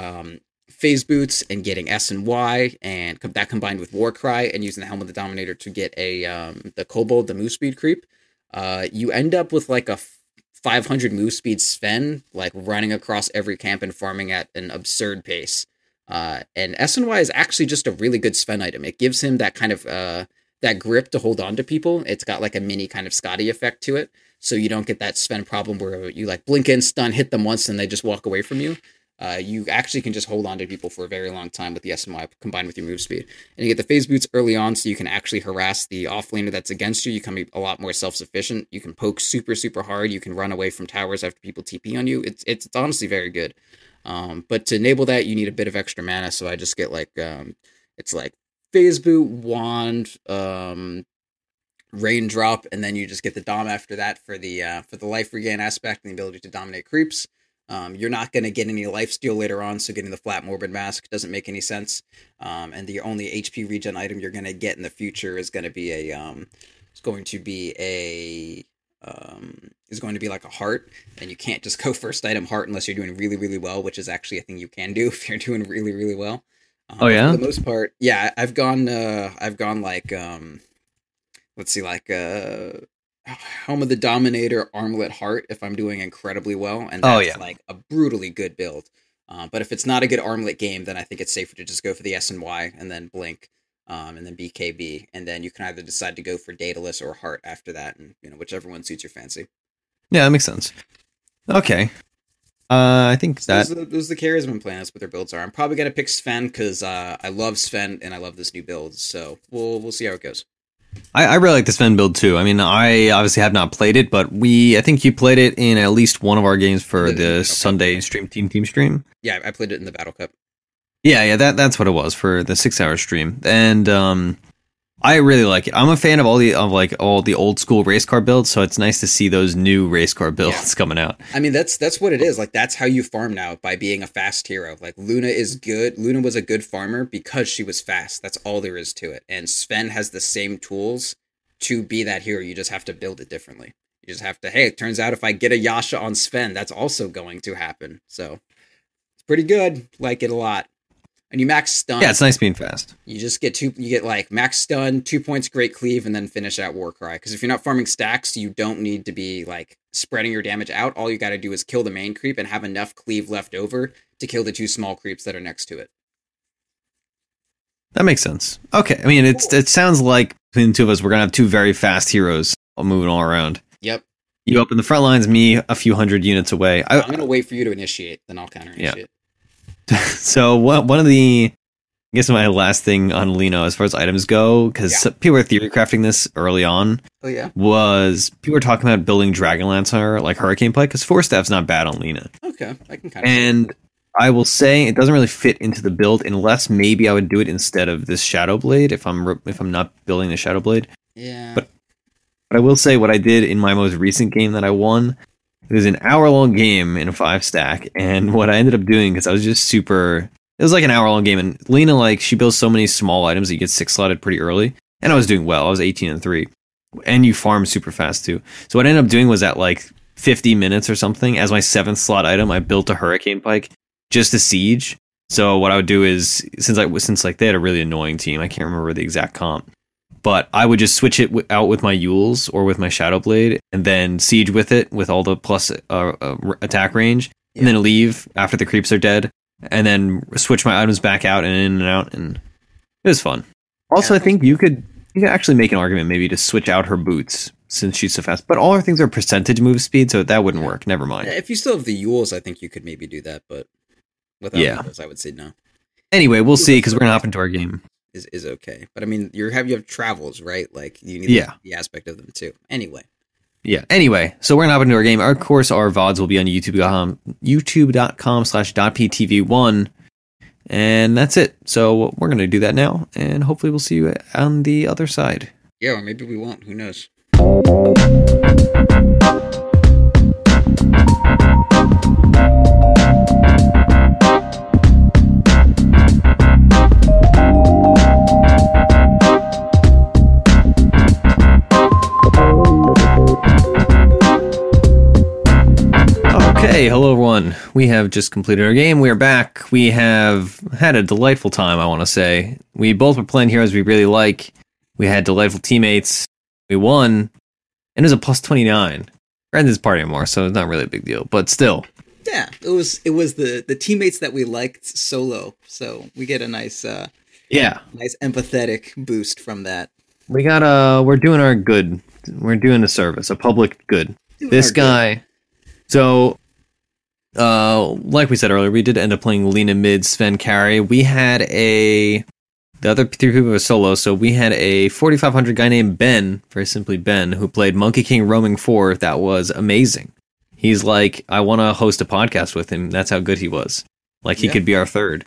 Phase Boots and getting S and Y, and that combined with Warcry and using the Helm of the Dominator to get the Kobold, the move speed creep, you end up with like a 500 move speed Sven, like running across every camp and farming at an absurd pace. And S and Y is actually just a really good Sven item. It gives him that kind of that grip to hold on to people. It's got like a mini kind of Scotty effect to it, so you don't get that Sven problem where you like blink in, stun, hit them once, and they just walk away from you. You actually can just hold on to people for a very long time with the S and Y combined with your move speed. And you get the Phase Boots early on, so you can actually harass the offlaner that's against you. You can be a lot more self-sufficient. You can poke super, super hard. You can run away from towers after people TP on you. It's honestly very good. But to enable that, you need a bit of extra mana, so I just get like, it's like Phase Boot, Wand, Raindrop, and then you just get the Dom after that for the life regain aspect and the ability to dominate creeps. You're not going to get any lifesteal later on, so getting the flat Morbid Mask doesn't make any sense. And the only HP regen item you're going to get in the future is going to be like a heart, and you can't just go first item heart unless you're doing really, really well, which is actually a thing you can do if you're doing really, really well. Oh yeah. For the most part, yeah, I've gone like let's see, like Helm of the Dominator, Armlet Heart if I'm doing incredibly well, and that's like a brutally good build. But if it's not a good Armlet game, then I think it's safer to just go for the S and Y and then blink, and then BKB, and then you can either decide to go for Daedalus or Heart after that, and whichever one suits your fancy. Yeah, that makes sense. Okay. I think those are the carries I've been playing. That's what their builds are. I'm probably gonna pick Sven because I love Sven and I love this new build. So we'll see how it goes. I really like the Sven build too. I mean, I obviously have not played it, but I think you played it in at least one of our games for the Sunday team stream. Yeah, I played it in the Battle Cup. Yeah, that's what it was for the 6-hour stream, and I really like it. I'm a fan of all the old school race car builds, so it's nice to see those new race car builds coming out. I mean, that's what it is. Like that's how you farm now, by being a fast hero. Like Luna is good. Luna was a good farmer because she was fast. That's all there is to it. And Sven has the same tools to be that hero. You just have to build it differently. You just have to, hey, it turns out if I get a Yasha on Sven, that's also going to happen. So it's pretty good. Like it a lot. And you max stun. Yeah, it's nice being fast. You just get you get like max stun, 2 points, great cleave, and then finish out Warcry. Because if you're not farming stacks, you don't need to be like spreading your damage out. All you got to do is kill the main creep and have enough cleave left over to kill the two small creeps that are next to it. That makes sense. Okay, I mean, it sounds like between the two of us, we're gonna have two very fast heroes moving all around. Yep. You up in the front lines, me a few hundred units away. I'm gonna wait for you to initiate, then I'll counter initiate. Yeah. So one of the, I guess my last thing on Lina as far as items go, because people were theory crafting this early on. Oh yeah. Was people were talking about building Dragonlance on her, like Hurricane Play, because 4-staff's not bad on Lina. Okay, I can kind of. And I will say it doesn't really fit into the build unless maybe I would do it instead of this Shadow Blade if I'm not building the Shadow Blade. Yeah. But I will say what I did in my most recent game that I won. It was an hour-long game in a 5-stack, and what I ended up doing, because I was just super... It was like an hour-long game, and Lina, like, she builds so many small items that you get 6-slotted pretty early, and I was doing well. I was 18-3, and you farm super fast, too. So what I ended up doing was at, like, 50 minutes or something as my 7th slot item. I built a hurricane pike just to siege. So what I would do is, since like they had a really annoying team, I can't remember the exact comp, but I would just switch it out with my Yules or with my Shadow Blade, and then siege with it with all the plus attack range, and then leave after the creeps are dead, and then switch my items back out and in and out, and it was fun. Also, I think you could actually make an argument maybe to switch out her boots since she's so fast, but all her things are percentage move speed, so that wouldn't work. Never mind. If you still have the Yules, I think you could maybe do that, but without Yules, I would say no. Anyway, we'll see, because we're gonna hop into our game. Is okay, but I mean, you have travels, right? Like you need the aspect of them too. Anyway, so we're gonna hop into our game. Of course, our VODs will be on youtube.com/.ptv1, and that's it. So we're gonna do that now, and hopefully we'll see you on the other side. Yeah, or maybe we won't. Who knows? Hey, hello everyone. We have just completed our game. We are back. We have had a delightful time, I want to say. We both were playing heroes we really like. We had delightful teammates. We won. And it was a plus 29. Brandon's party anymore, so it's not really a big deal, but still. Yeah, it was the teammates that we liked solo. So we get a nice nice empathetic boost from that. We got we're doing our good. We're doing a service, a public good. This guy. So like we said earlier, we did end up playing Lina mid, Sven carry. We had the other 3 people were solo, so we had a 4500 guy named Ben, very simply Ben, who played Monkey King roaming 4. That was amazing. He's like, I want to host a podcast with him. That's how good he was. Like, he could be our third.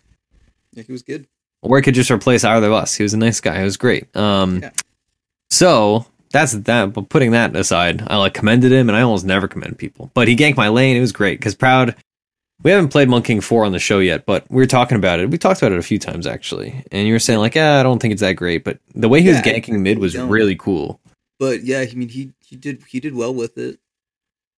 Yeah, he was good. Or he could just replace either of us. He was a nice guy. It was great. So that's that. But putting that aside, I commended him, and I almost never commend people. But he ganked my lane. It was great because Proud. We haven't played Monkey King 4 on the show yet, but we were talking about it. We talked about it a few times actually, and you were saying I don't think it's that great. But the way he was ganking mid was really cool. But yeah, I mean, he did well with it.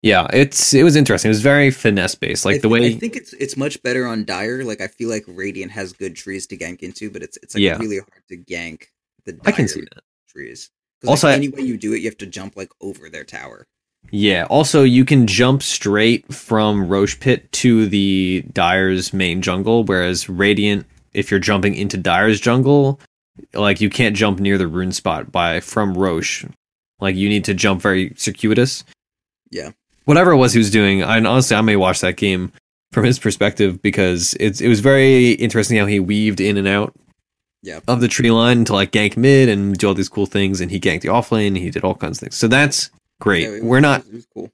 Yeah, it was interesting. It was very finesse based, I think it's much better on Dire. Like I feel like Radiant has good trees to gank into, but it's really hard to gank the Dire I can see that. trees. Also, any way you do it, you have to jump over their tower. Yeah. Also, you can jump straight from Roche Pit to the Dire's main jungle, whereas Radiant, if you're jumping into Dire's jungle, you can't jump near the rune spot from Roche. You need to jump very circuitous. Yeah. Whatever it was he was doing, honestly, I may watch that game from his perspective because it was very interesting how he weaved in and out of the tree line to gank mid and do all these cool things, and he ganked the off lane, and he did all kinds of things. So that's great. Yeah, it was cool.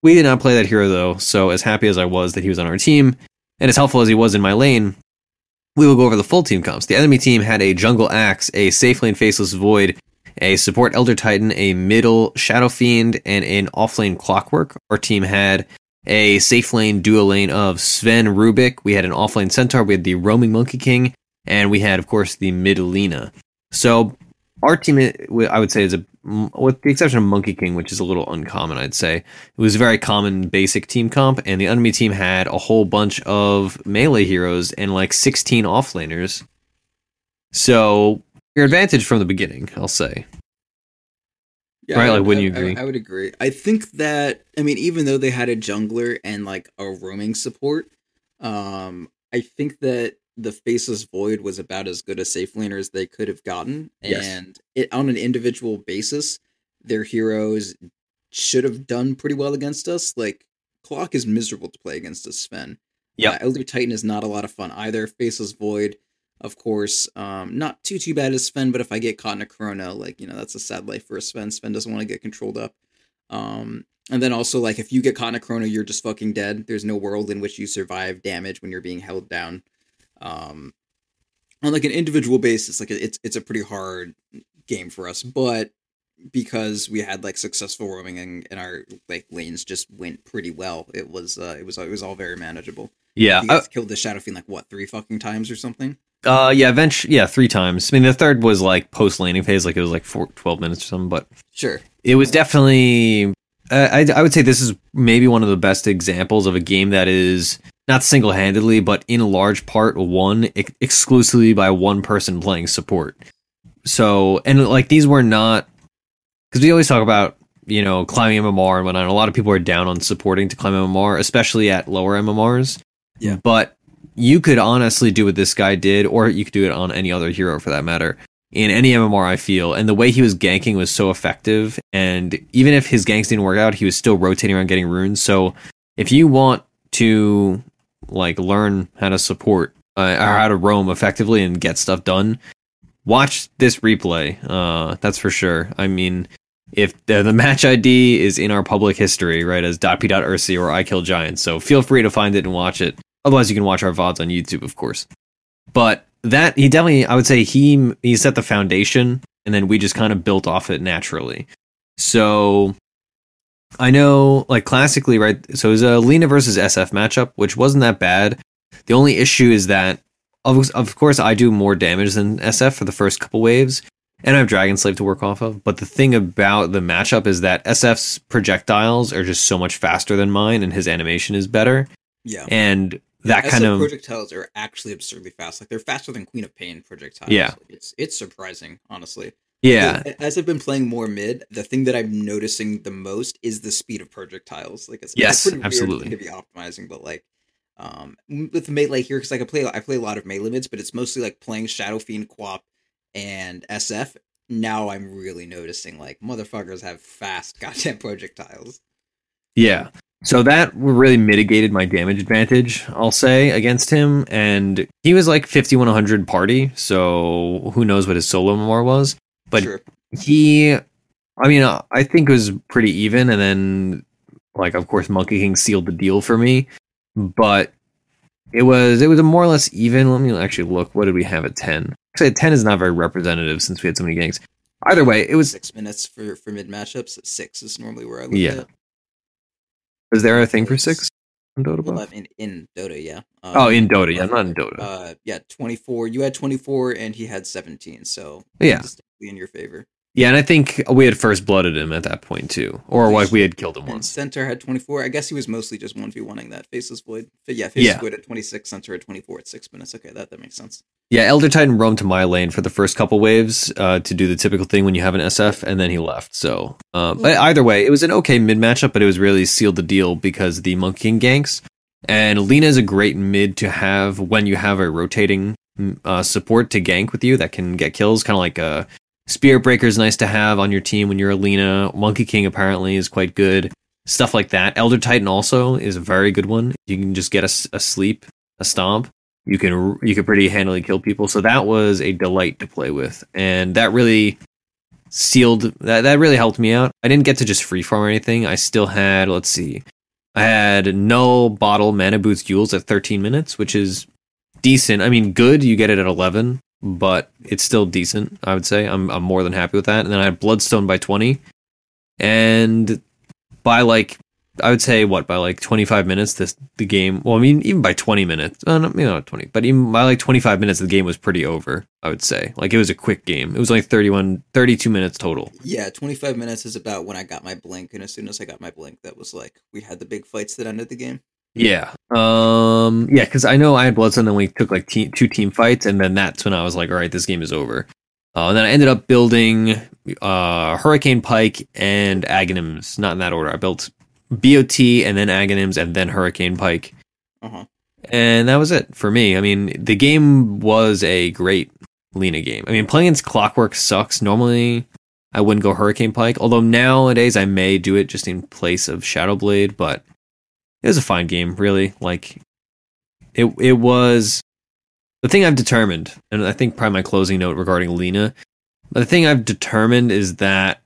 We did not play that hero though, so as happy as I was that he was on our team, and as helpful as he was in my lane, we will go over the full team comps. The enemy team had a jungle axe, a safe lane faceless void, a support Elder Titan, a middle Shadow Fiend, and an offlane Clockwork. Our team had a safe lane duo lane of Sven Rubik. We had an offlane Centaur. We had the roaming Monkey King, and we had, of course, the mid Lina. So our team, I would say, is with the exception of Monkey King, which is a little uncommon, I'd say. It was a very common basic team comp, and the enemy team had a whole bunch of melee heroes and 16 offlaners. So your advantage from the beginning, I'll say. Yeah, right? Wouldn't you agree? I would agree. I think that, even though they had a jungler and a roaming support, I think that the Faceless Void was about as good a safe laner as they could have gotten. Yes. And on an individual basis, their heroes should have done pretty well against us. Clock is miserable to play against us, Sven. Yeah, Elder Titan is not a lot of fun either. Faceless Void, of course, not too bad as Sven, but if I get caught in a chrono, that's a sad life for a Sven. Sven doesn't want to get controlled up. And then also, if you get caught in a chrono, you're just fucking dead. There's no world in which you survive damage when you're being held down. On an individual basis, it's a pretty hard game for us, but because we had successful roaming and our lanes just went pretty well, it was all very manageable. Yeah, you guys killed the Shadow Fiend 3 fucking times or something. Eventually, 3 times. The third was post laning phase, it was 12 minutes or something, but sure, it was definitely I would say this is maybe one of the best examples of a game that is not single-handedly, but in large part won exclusively by one person playing support. So, and like these were not, because we always talk about, you know, climbing MMR and whatnot. A lot of people are down on supporting to climb MMR, especially at lower MMRs. Yeah. But you could honestly do what this guy did, or you could do it on any other hero for that matter, in any MMR, I feel. And the way he was ganking was so effective. And even if his ganks didn't work out, he was still rotating around getting runes. So if you want to like learn how to support or how to roam effectively and get stuff done, watch this replay. That's for sure. I mean, if the match ID is in our public history, right, as .p.ursi or I Kill Giants, so feel free to find it and watch it. Otherwise, you can watch our VODs on YouTube, of course. But that, he definitely, I would say he set the foundation, and then we just kind of built off it naturally. So I know, like, classically, right, so it was a Lina versus SF matchup, which wasn't that bad. The only issue is that, of course, I do more damage than SF for the first couple waves, and I have Dragon Slave to work off of. But the thing about the matchup is that SF's projectiles are just so much faster than mine, and his animation is better. Yeah. And that SF kind of projectiles are actually absurdly fast. Like, they're faster than Queen of Pain projectiles. Yeah. It's surprising, honestly. Yeah. As I've been playing more mid, the thing that I'm noticing the most is the speed of projectiles. Like, it's pretty absolutely weird to be optimizing, but like with melee here, because like I play a lot of melee mids, but it's mostly like playing Shadow Fiend, Quap, and SF. Now I'm really noticing like motherfuckers have fast goddamn projectiles. Yeah. So that really mitigated my damage advantage, I'll say, against him. And he was like 5100 party, so who knows what his solo MMR was. But sure. I think it was pretty even. And then, like, of course, Monkey King sealed the deal for me. But it was a more or less even. Let me actually look. What did we have at 10? Actually, 10 is not very representative since we had so many ganks. Either way, it was 6 minutes for mid matchups. 6 is normally where I look at. Was there a thing for 6 in Dota? Well, in Dota, yeah. In Dota, yeah, not in Dota. 24. You had 24, and he had 17. So yeah, distinctly in your favor. Yeah, and I think we had first blooded him at that point too, or like we had killed him once. Centaur had 24. I guess he was mostly just 1v1ing that Faceless Void. But yeah, Faceless Void at 26, Centaur at 24 at 6 minutes. Okay, that makes sense. Yeah, Elder Titan roamed to my lane for the first couple waves to do the typical thing when you have an SF, and then he left. So, but either way, it was an okay mid matchup, but it was really sealed the deal because the Monkey King ganks. And Lina is a great mid to have when you have a rotating support to gank with you that can get kills, kind of like a Spirit Breaker is nice to have on your team when you're a Lina. Monkey King apparently is quite good. Stuff like that. Elder Titan also is a very good one. You can just get a sleep, a stomp. You can pretty handily kill people. So that was a delight to play with, and that really sealed that really helped me out. I didn't get to just free farm or anything. I still had, let's see, I had Null Bottle Mana Boots Duels at 13 minutes, which is decent. I mean, good. You get it at 11. But it's still decent, I would say. I'm more than happy with that. And then I had Bloodstone by 20. And by like, I would say, by like 25 minutes, the game, well, I mean, even by 20 minutes, maybe not 20, but even by like 25 minutes, the game was pretty over, I would say. Like, it was a quick game. It was only 32 minutes total. Yeah, 25 minutes is about when I got my blink. And as soon as I got my blink, that was like, we had the big fights that ended the game. Yeah. Because I know I had Bloodstone, then we took like 2 team fights, and then that's when I was like, all right, this game is over. And then I ended up building Hurricane Pike and Aghanims, not in that order. I built BOT and then Aghanims and then Hurricane Pike. Uh-huh. And that was it for me. I mean, the game was a great Lina game. I mean, playing against Clockwork sucks. Normally, I wouldn't go Hurricane Pike, although nowadays I may do it just in place of Shadowblade, but it was a fine game, really. Like, it was the thing I've determined, and I think probably my closing note regarding Lina. But the thing I've determined is that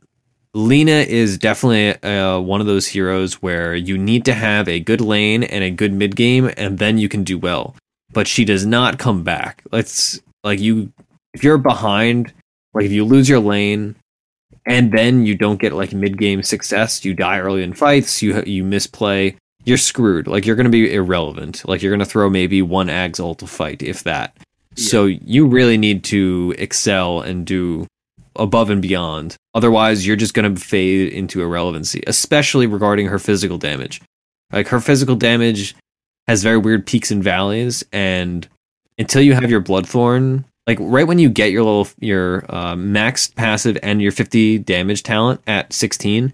Lina is definitely one of those heroes where you need to have a good lane and a good mid game, and then you can do well. But she does not come back. It's like if you're behind, like if you lose your lane, and then you don't get like mid game success, you die early in fights, you misplay. You're screwed. Like, you're going to be irrelevant. Like, you're going to throw maybe one Ag's ult to fight, if that. Yeah. So you really need to excel and do above and beyond. Otherwise, you're just going to fade into irrelevancy, especially regarding her physical damage. Like, her physical damage has very weird peaks and valleys, and until you have your Bloodthorn, like right when you get your maxed passive and your 50 damage talent at 16,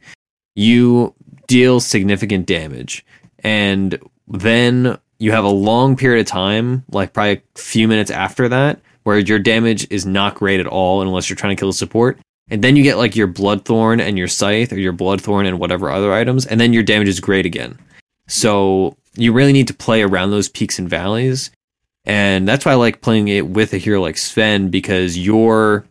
you deal significant damage. And then you have a long period of time, like probably a few minutes after that, where your damage is not great at all unless you're trying to kill a support. And then you get like your Bloodthorn and your Scythe, or your Bloodthorn and whatever other items, and then your damage is great again. So you really need to play around those peaks and valleys. And that's why I like playing it with a hero like Sven, because you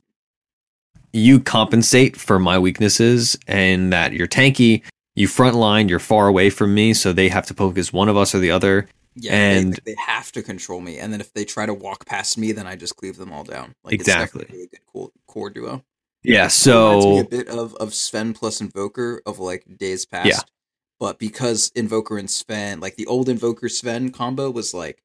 compensate for my weaknesses, and that you're tanky, you frontline, you're far away from me, so they have to focus one of us or the other. Yeah, and they have to control me, and then if they try to walk past me, then I just cleave them all down. Like, exactly. It's definitely a really good core duo. Yeah, It reminds me so a bit of Sven plus Invoker of like days past. Yeah. But because Invoker and Sven, like the old Invoker Sven combo was like,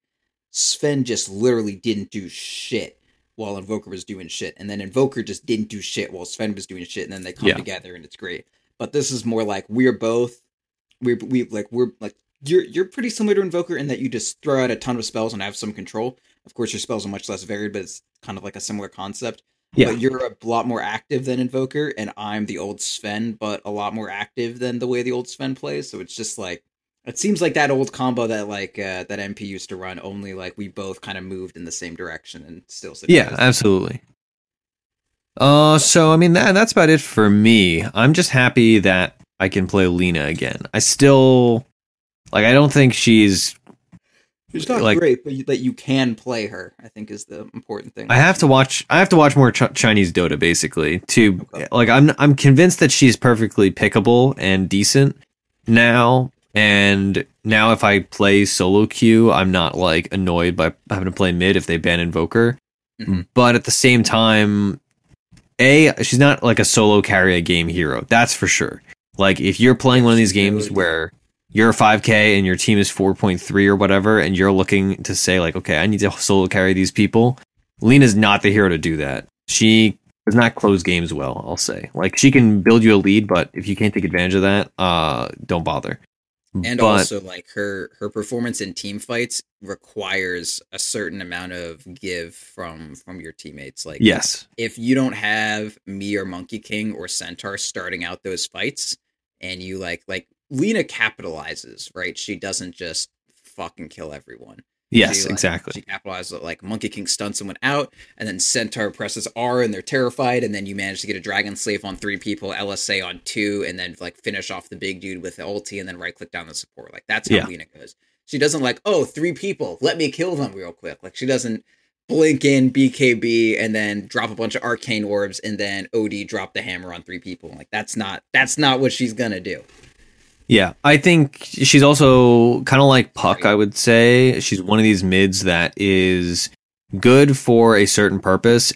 Sven just literally didn't do shit while Invoker was doing shit, and then Invoker just didn't do shit while Sven was doing shit, and then they come together and it's great. But this is more like we're you're pretty similar to Invoker in that you just throw out a ton of spells and have some control. Of course, your spells are much less varied, but it's kind of like a similar concept. Yeah. But you're a lot more active than Invoker, and I'm the old Sven, but a lot more active than the way the old Sven plays. So it's just like, it seems like that old combo that like that MP used to run. Only like we both kind of moved in the same direction and still. Yeah, absolutely. So I mean that's about it for me. I'm just happy that I can play Lina again. I still I don't think she's not like, great, but that you can play her, I think, is the important thing. I have to watch more Chinese Dota, basically, to like I'm convinced that she's perfectly pickable and decent now. And now if I play solo queue, I'm not like annoyed by having to play mid if they ban Invoker. Mm-hmm. But at the same time, she's not like a solo carry a game hero. That's for sure. Like if you're playing one of these games where you're 5K and your team is 4.3 or whatever, and you're looking to say like, okay, I need to solo carry these people, Lina's not the hero to do that. She does not close games well, I'll say. Like, she can build you a lead, but if you can't take advantage of that, don't bother. And also, like, her performance in team fights requires a certain amount of give from your teammates. Like, yes, if you don't have me or Monkey King or Centaur starting out those fights, and you like Lina capitalizes, right? She doesn't just fucking kill everyone. Yes, exactly. She capitalizes, like Monkey King stuns someone out, and then Centaur presses R and they're terrified, and then you manage to get a Dragon Slave on 3 people, LSA on 2, and then like finish off the big dude with the ulti, and then right click down the support. Like, that's how Lina goes. She doesn't like, 3 people, let me kill them real quick. Like, she doesn't blink in BKB and then drop a bunch of arcane orbs and then OD drop the hammer on 3 people. Like, that's not what she's gonna do. Yeah, I think she's also kind of like Puck, I would say. She's one of these mids that is good for a certain purpose,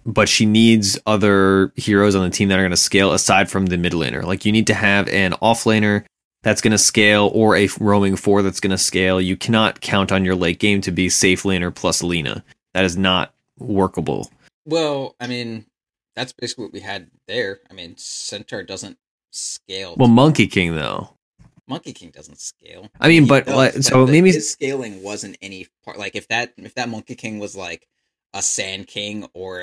but she needs other heroes on the team that are going to scale aside from the mid laner. Like, you need to have an off laner that's going to scale, or a roaming 4 that's going to scale. You cannot count on your late game to be safe laner plus Lina. That is not workable. Well, I mean, that's basically what we had there. I mean, Centaur doesn't scale. Well, Monkey King though. Monkey King doesn't scale. I mean, so maybe his scaling wasn't any part. Like, if that Monkey King was like a Sand King or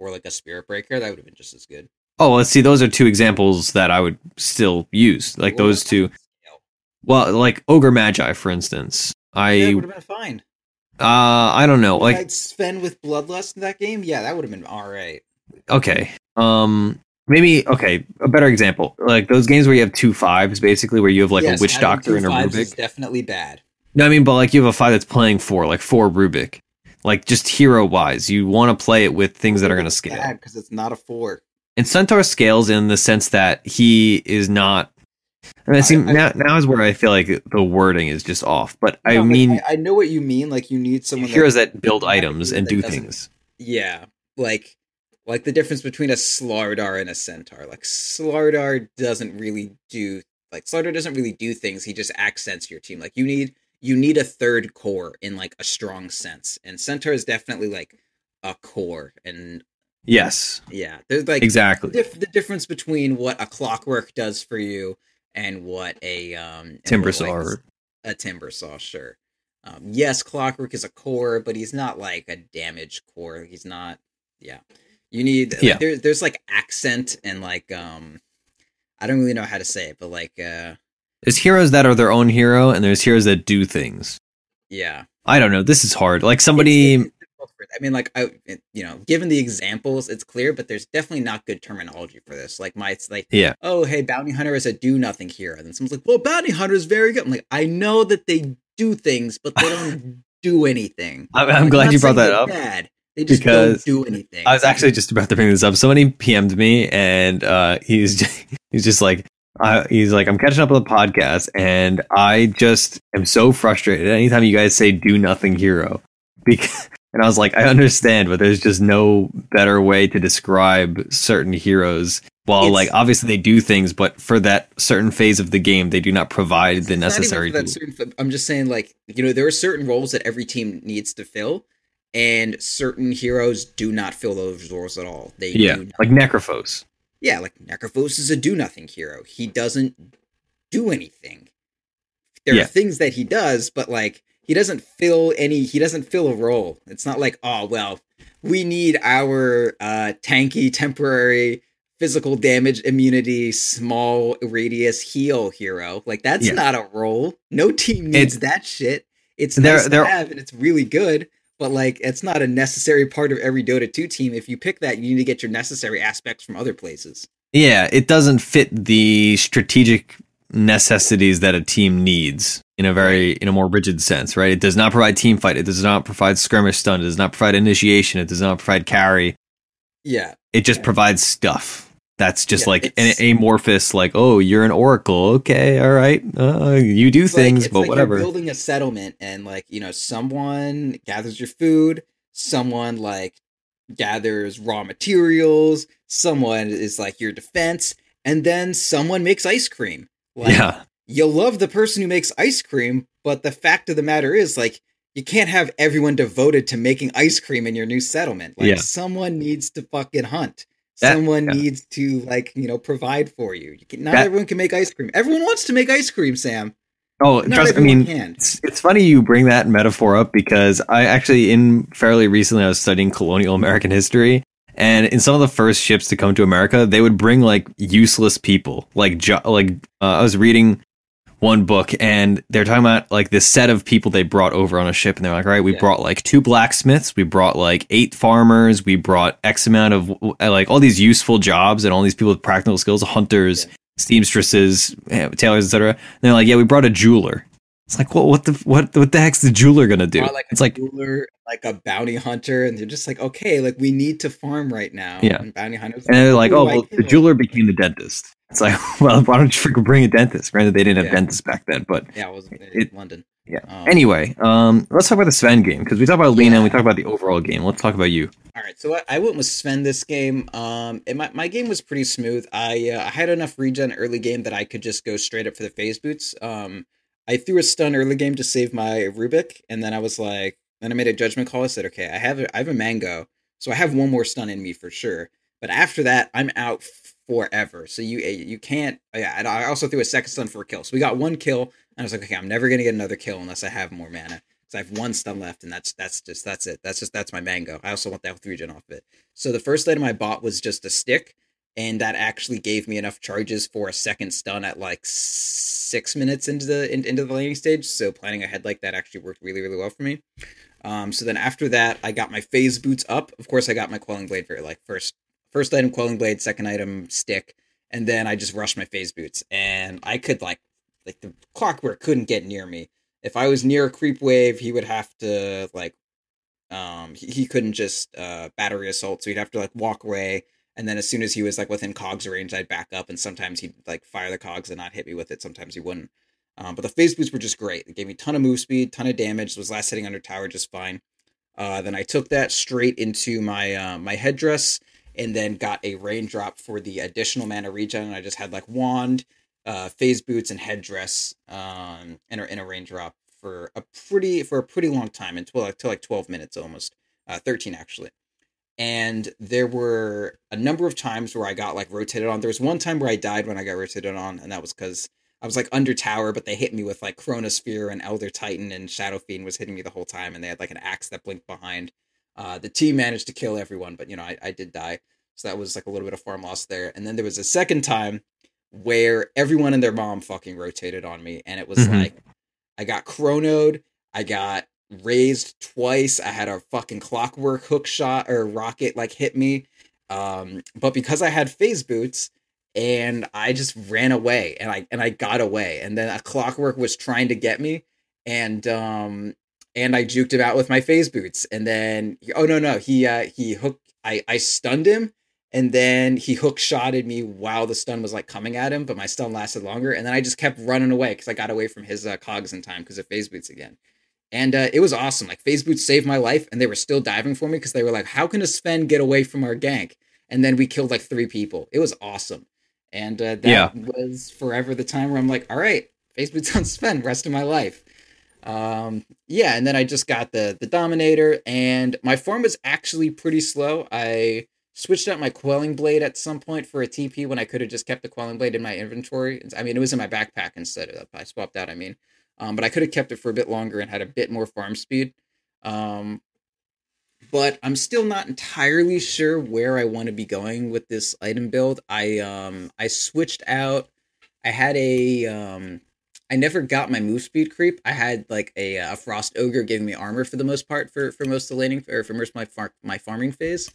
like a Spirit Breaker, that would have been just as good. Oh, let's see. Those are 2 examples that I would still use. Like, those 2. Well, like Ogre Magi, for instance. That would have been fine. I don't know. Like, I'd Sven with Bloodlust in that game. Yeah, that would have been all right. Okay. Maybe, okay, a better example. Like, those games where you have 2 5s, basically, where you have, like, a Witch Doctor and a Rubik. Is definitely bad. No, I mean, but, like, you have a 5 that's playing 4, like, 4 Rubik. Like, just hero-wise, you want to play it with things that are going to scale. Bad, because it's not a 4. And Centaur scales in the sense that he is not... I mean, now is where I feel like the wording is just off. But no, I mean... I know what you mean. Like, you need someone... Heroes that build items and do things. Yeah, like the difference between a Slardar and a Centaur. Like, Slardar doesn't really do things. He just accents your team. Like, you need a third core in like a strong sense. And Centaur is definitely like a core. And Yes, Yeah, there's like exactly. the difference between what a clockwork does for you and what a and Timber what saw. like a timber saw. Sure. Yes, clockwork is a core, but he's not like a damage core. He's not. Yeah, you need like Yeah. there's like accent and like I don't really know how to say it, but like There's heroes that are their own hero, and there's heroes that do things. yeah. I don't know. This is hard. Like somebody. It's difficult for it. I mean, like given the examples, it's clear, but there's definitely not good terminology for this. Like it's like, Yeah. oh, hey, bounty hunter is a do nothing hero, and then someone's like, well, bounty hunter is very good. I'm like, I know that they do things, but they don't do anything. I'm Like, glad not you brought saying that they're up. bad. They just Because don't do anything. I was actually just about to bring this up. Somebody PM'd me, and he's just like, he's like, I'm catching up on the podcast, and I just am so frustrated anytime you guys say "do nothing hero," because, and I was like, I understand, but there's just no better way to describe certain heroes. Well, like obviously they do things, but for that certain phase of the game, they do not provide the necessary. I'm just saying, like, there are certain roles that every team needs to fill. And certain heroes do not fill those roles at all. They do like Necrophos. Yeah, like Necrophos is a do-nothing hero. He doesn't do anything. There are things that he does, but like he doesn't fill a role. It's not like, oh well, we need our tanky temporary physical damage immunity small radius heal hero. Like that's not a role. No team needs that shit. It's nice to have and it's really good. But, like, it's not a necessary part of every Dota 2 team. If you pick that, you need to get your necessary aspects from other places. Yeah, it doesn't fit the strategic necessities that a team needs in a more rigid sense, right? It does not provide team fight. It does not provide skirmish stun. It does not provide initiation. It does not provide carry. Yeah. It just provides stuff. That's just like an amorphous, like, oh, you're an oracle. Okay, all right. You do things, but whatever. You're building a settlement and like, someone gathers your food, someone like gathers raw materials, someone is like your defense, and then someone makes ice cream. Like, you love the person who makes ice cream, but the fact of the matter is like, you can't have everyone devoted to making ice cream in your new settlement. Like someone needs to fucking hunt. Someone needs to, like, provide for you. Not everyone can make ice cream. Everyone wants to make ice cream, Sam. Oh, it's funny you bring that metaphor up because I actually, fairly recently, I was studying colonial American history. And in some of the first ships to come to America, they would bring, like, useless people. I was reading one book and they're talking about like this set of people they brought over on a ship, and they're like, all right, we brought like 2 blacksmiths, we brought like 8 farmers, we brought X amount of like all these useful jobs and all these people with practical skills, hunters, seamstresses, tailors, etc. And they're like, yeah, we brought a jeweler. It's like, well, what the heck's the jeweler gonna do? It's like jeweler, like a bounty hunter, and they're just like, okay, like we need to farm right now. Yeah, and bounty hunters, and they're like, oh, well, the jeweler became the dentist. It's like, well, why don't you freaking bring a dentist? Granted, they didn't have dentists back then, but it was in London. Yeah. Anyway, let's talk about the Sven game because we talked about Lina and we talked about the overall game. Let's talk about you. All right, so I went with Sven this game. My game was pretty smooth. I had enough regen early game that I could just go straight up for the phase boots. I threw a stun early game to save my Rubik, and then I was like, then I made a judgment call. I said, okay, I have a mango, so I have one more stun in me for sure. But after that, I'm out forever. So you can't. Yeah, and I also threw a second stun for a kill. So we got 1 kill, and I was like, okay, I'm never gonna get another kill unless I have more mana. So I have 1 stun left, and that's it. That's my mango. I also want that 3 gen off of it. So the first item I bought was just a stick, and that actually gave me enough charges for a second stun at like 6 minutes into the laning stage. So planning ahead like that actually worked really, really well for me. So then after that, I got my phase boots up. Of course, I got my quelling blade for like first item quelling blade, second item stick, and then I just rushed my phase boots, and I could like the clockwork couldn't get near me. If I was near a creep wave, he would have to like he couldn't just battery assault, so he'd have to like walk away. And then as soon as he was like within cogs range, I'd back up, and sometimes he'd like fire the cogs and not hit me with it. Sometimes he wouldn't. But the phase boots were just great. It gave me a ton of move speed, ton of damage. Was last hitting under tower just fine. Then I took that straight into my my headdress, and then got a raindrop for the additional mana regen. And I just had like wand, phase boots, and headdress in a raindrop for a pretty long time, until like 12 minutes almost, 13 actually. And there were a number of times where I got like rotated on. There was one time where I died when I got rotated on, and that was because I was like under tower, but they hit me with like Chronosphere and Elder Titan, and Shadow Fiend was hitting me the whole time, and they had like an axe that blinked behind. The team managed to kill everyone, but I did die. So that was like a little bit of farm loss there. And then there was a second time where everyone and their mom fucking rotated on me. And it was like, I got chronoed, I got raised twice, I had a fucking clockwork hook shot or rocket like hit me. But because I had phase boots and I just ran away and I got away. And then a clockwork was trying to get me and I juked him out with my phase boots. And then, he hooked, I stunned him. And then he hook shotted me while the stun was like coming at him, but my stun lasted longer. And then I just kept running away because I got away from his cogs in time because of phase boots again. And it was awesome. Like phase boots saved my life, and they were still diving for me because they were like, "How can a Sven get away from our gank?" And then we killed like 3 people. It was awesome. And that was forever the time where I'm like, "All right, phase boots on Sven, rest of my life." And then I just got the Dominator, and my farm was actually pretty slow. I switched out my Quelling Blade at some point for a TP when I could have just kept the Quelling Blade in my inventory. I mean, it was in my backpack instead of I swapped out, but I could have kept it for a bit longer and had a bit more farm speed. But I'm still not entirely sure where I want to be going with this item build. I switched out. I had I never got my move speed creep. I had like a Frost Ogre giving me armor for the most part for most of the laning or for most of my farming phase.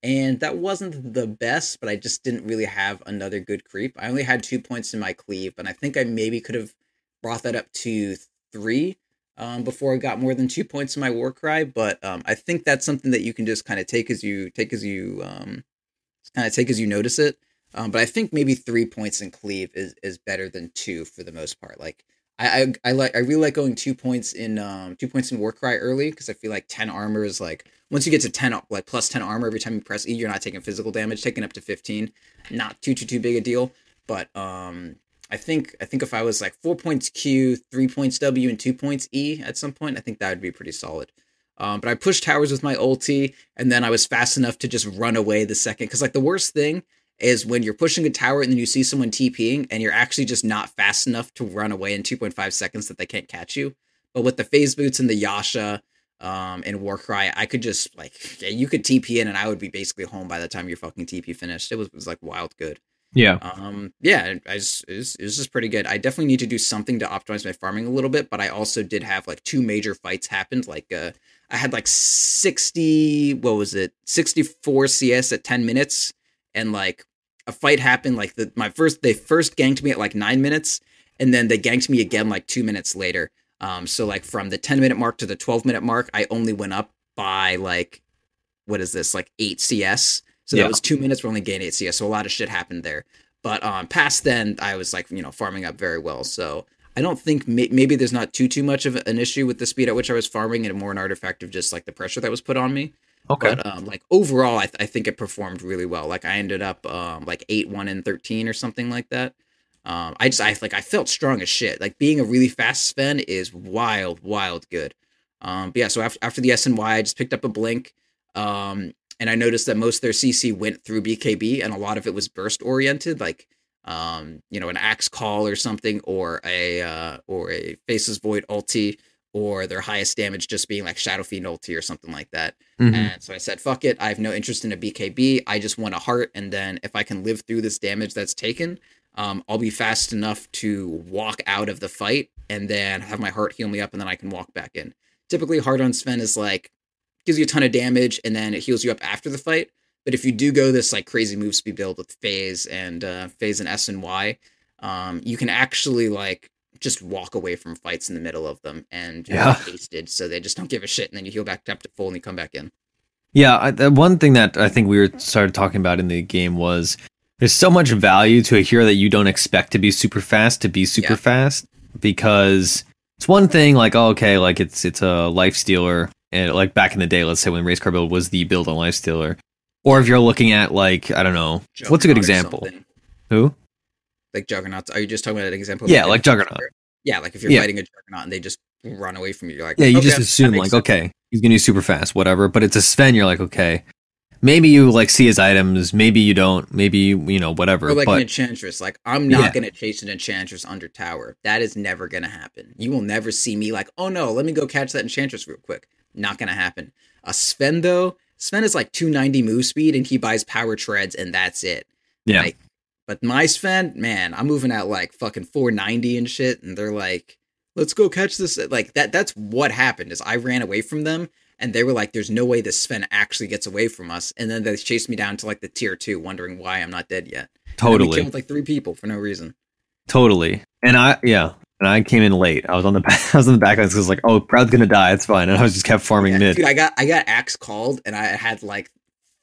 And that wasn't the best, but I just didn't really have another good creep. I only had 2 points in my cleave, and I think I maybe could have brought that up to 3 before I got more than 2 points in my war cry. But I think that's something that you can just kind of take as you notice it. But I think maybe 3 points in cleave is better than 2 for the most part. Like I really like going 2 points in war cry early because I feel like 10 armor is like once you get to 10 like plus 10 armor every time you press E, you're not taking physical damage. Taking up to 15, not too big a deal. But I think if I was like 4 points Q, 3 points W, and 2 points E at some point, I think that would be pretty solid. But I pushed towers with my ulti, and then I was fast enough to just run away the second. Because like the worst thing is when you're pushing a tower and then you see someone TPing and you're actually just not fast enough to run away in 2.5 seconds that they can't catch you. But with the phase boots and the Yasha and Warcry, I could just you could TP in and I would be basically home by the time your fucking TP finished. It was like wild good. Yeah. It was just pretty good. I definitely need to do something to optimize my farming a little bit, but I also did have like 2 major fights happened. Like I had like 64 CS at 10 minutes, and like a fight happened like they first ganked me at like 9 minutes, and then they ganked me again like 2 minutes later. So like from the 10-minute mark to the 12-minute mark, I only went up by like 8 CS. So that was 2 minutes where I only gained 8 CS. So a lot of shit happened there. But past then, I was like, farming up very well. So I don't think maybe there's not too much of an issue with the speed at which I was farming, and more an artifact of just like the pressure that was put on me. Okay. But like overall, I think it performed really well. Like I ended up like 8-1 and 13 or something like that. I felt strong as shit. Like being a really fast Sven is wild good. But yeah, so after the SNY, I just picked up a blink. And I noticed that most of their CC went through BKB, and a lot of it was burst oriented, like an Axe Call or something, or a Faceless Void ulti, or their highest damage just being like Shadow Fiend ulti or something like that. Mm-hmm. And so I said, fuck it, I have no interest in a BKB. I just want a heart, and then if I can live through this damage that's taken, I'll be fast enough to walk out of the fight, and then have my heart heal me up, and then I can walk back in. Typically, heart on Sven is like gives you a ton of damage, and then it heals you up after the fight. But if you do go this like crazy move speed build with phase and S and Y, you can actually like just walk away from fights in the middle of them, and you're hasted, so they just don't give a shit, and then you heal back up to full and you come back in. Yeah, one thing that I think we started talking about in the game was there's so much value to a hero that you don't expect to be super fast fast, because it's one thing like, oh, okay, like it's a life stealer. And like back in the day, let's say when Race Car build was the build on Lifestealer, or if you're looking at like, I don't know, Juggernaut, what's a good example? Who? Like Juggernauts? Are you just talking about an example? Yeah, like Juggernaut. Yeah, like if you're fighting a Juggernaut and they just run away from you, you're like, yeah, you just assume like, okay, he's gonna be super fast, whatever. But it's a Sven, you're like, okay, maybe you like see his items, maybe you don't, maybe you know, whatever. Or like but an enchantress. Like, I'm not going to chase an enchantress under tower. That is never going to happen. You will never see me like, oh no, let me go catch that enchantress real quick. Not going to happen. A Sven, though, Sven is like 290 move speed and he buys power treads and that's it. Yeah. Like, but my Sven, man, I'm moving at like fucking 490 and shit. And they're like, let's go catch this. Like, that's what happened is I ran away from them. And they were like, there's no way this Sven actually gets away from us. And then they chased me down to like the tier 2, wondering why I'm not dead yet. Totally. And we killed like 3 people for no reason. Totally. And I came in late. I was on the back. I was on the back lines because like, oh, Proud's gonna die. It's fine. And I was just kept farming mid. Dude, I got axe called, and I had like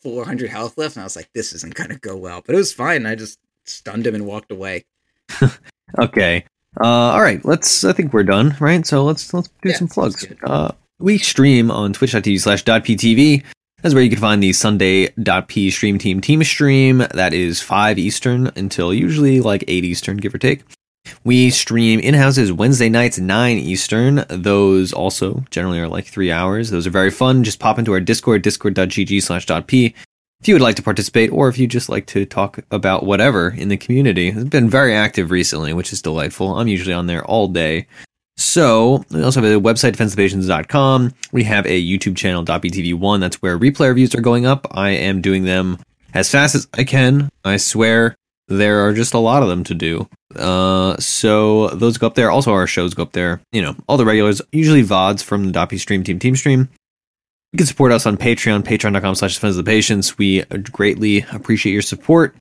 400 health left, and I was like, this isn't gonna go well. But it was fine. I just stunned him and walked away. Okay. All right. I think we're done, right? So let's do some plugs. We stream on twitch.tv/.ptv. That's where you can find the Sunday.p stream team stream. That is 5 Eastern until usually like 8 Eastern, give or take. We stream in-houses Wednesday nights, 9 Eastern. Those also generally are like 3 hours. Those are very fun. Just pop into our Discord, discord.gg/.p. If you would like to participate, or if you just like to talk about whatever in the community. It's been very active recently, which is delightful. I'm usually on there all day. So, we also have a website, defenseofthepations.com. We have a YouTube channel, .btv1. That's where replay reviews are going up. I am doing them as fast as I can. I swear there are just a lot of them to do. So those go up there. Also, our shows go up there. You know, all the regulars, usually VODs from the .p stream team stream. You can support us on Patreon, patreon.com/defenseofthepatients. We greatly appreciate your support.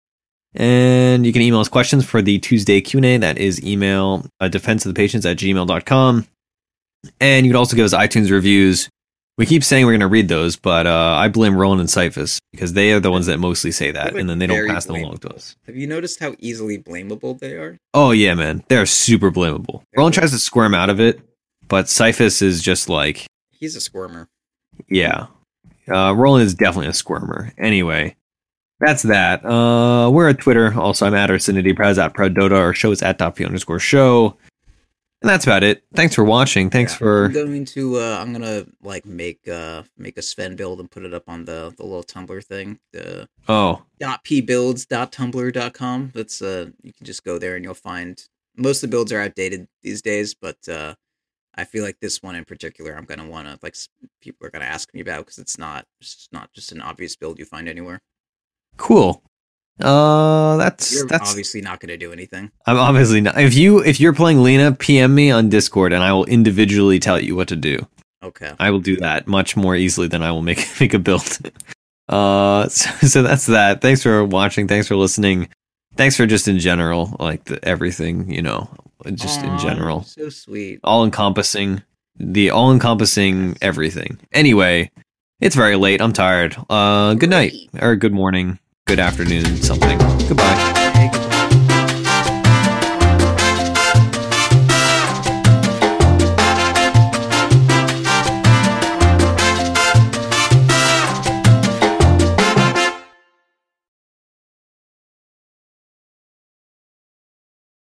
And you can email us questions for the Tuesday Q&A. That is email defenseofthepatients@gmail.com. And you can also give us iTunes reviews. We keep saying we're going to read those, but I blame Roland and Cyphus because they are the ones that mostly say that, and then they don't pass them along to us. Have you noticed how easily blamable they are? Oh, yeah, man. They're super blamable. Roland tries to squirm out of it, but Cyphus is just like... He's a squirmer. Yeah. Roland is definitely a squirmer. Anyway... That's that. We're at Twitter. Also, I'm at Arsenity, Proud's at Proud Dota. Our show is at .p_show. And that's about it. Thanks for watching. Thanks for... I'm gonna like make a Sven build and put it up on the little Tumblr thing. The .pbuilds.tumblr.com. That's you can just go there and you'll find most of the builds are outdated these days, but I feel like this one in particular I'm gonna wanna like people are gonna ask me about because it's not just an obvious build you find anywhere. Cool. You're obviously not going to do anything. I'm obviously not. If you're playing Lina, PM me on Discord, and I will individually tell you what to do. Okay. I will do that much more easily than I will make a build. So that's that. Thanks for watching. Thanks for listening. Thanks for just in general, like everything, you know, just in general. So sweet. All encompassing everything. Anyway, it's very late. I'm tired. Good night or good morning. Good afternoon, something. Goodbye.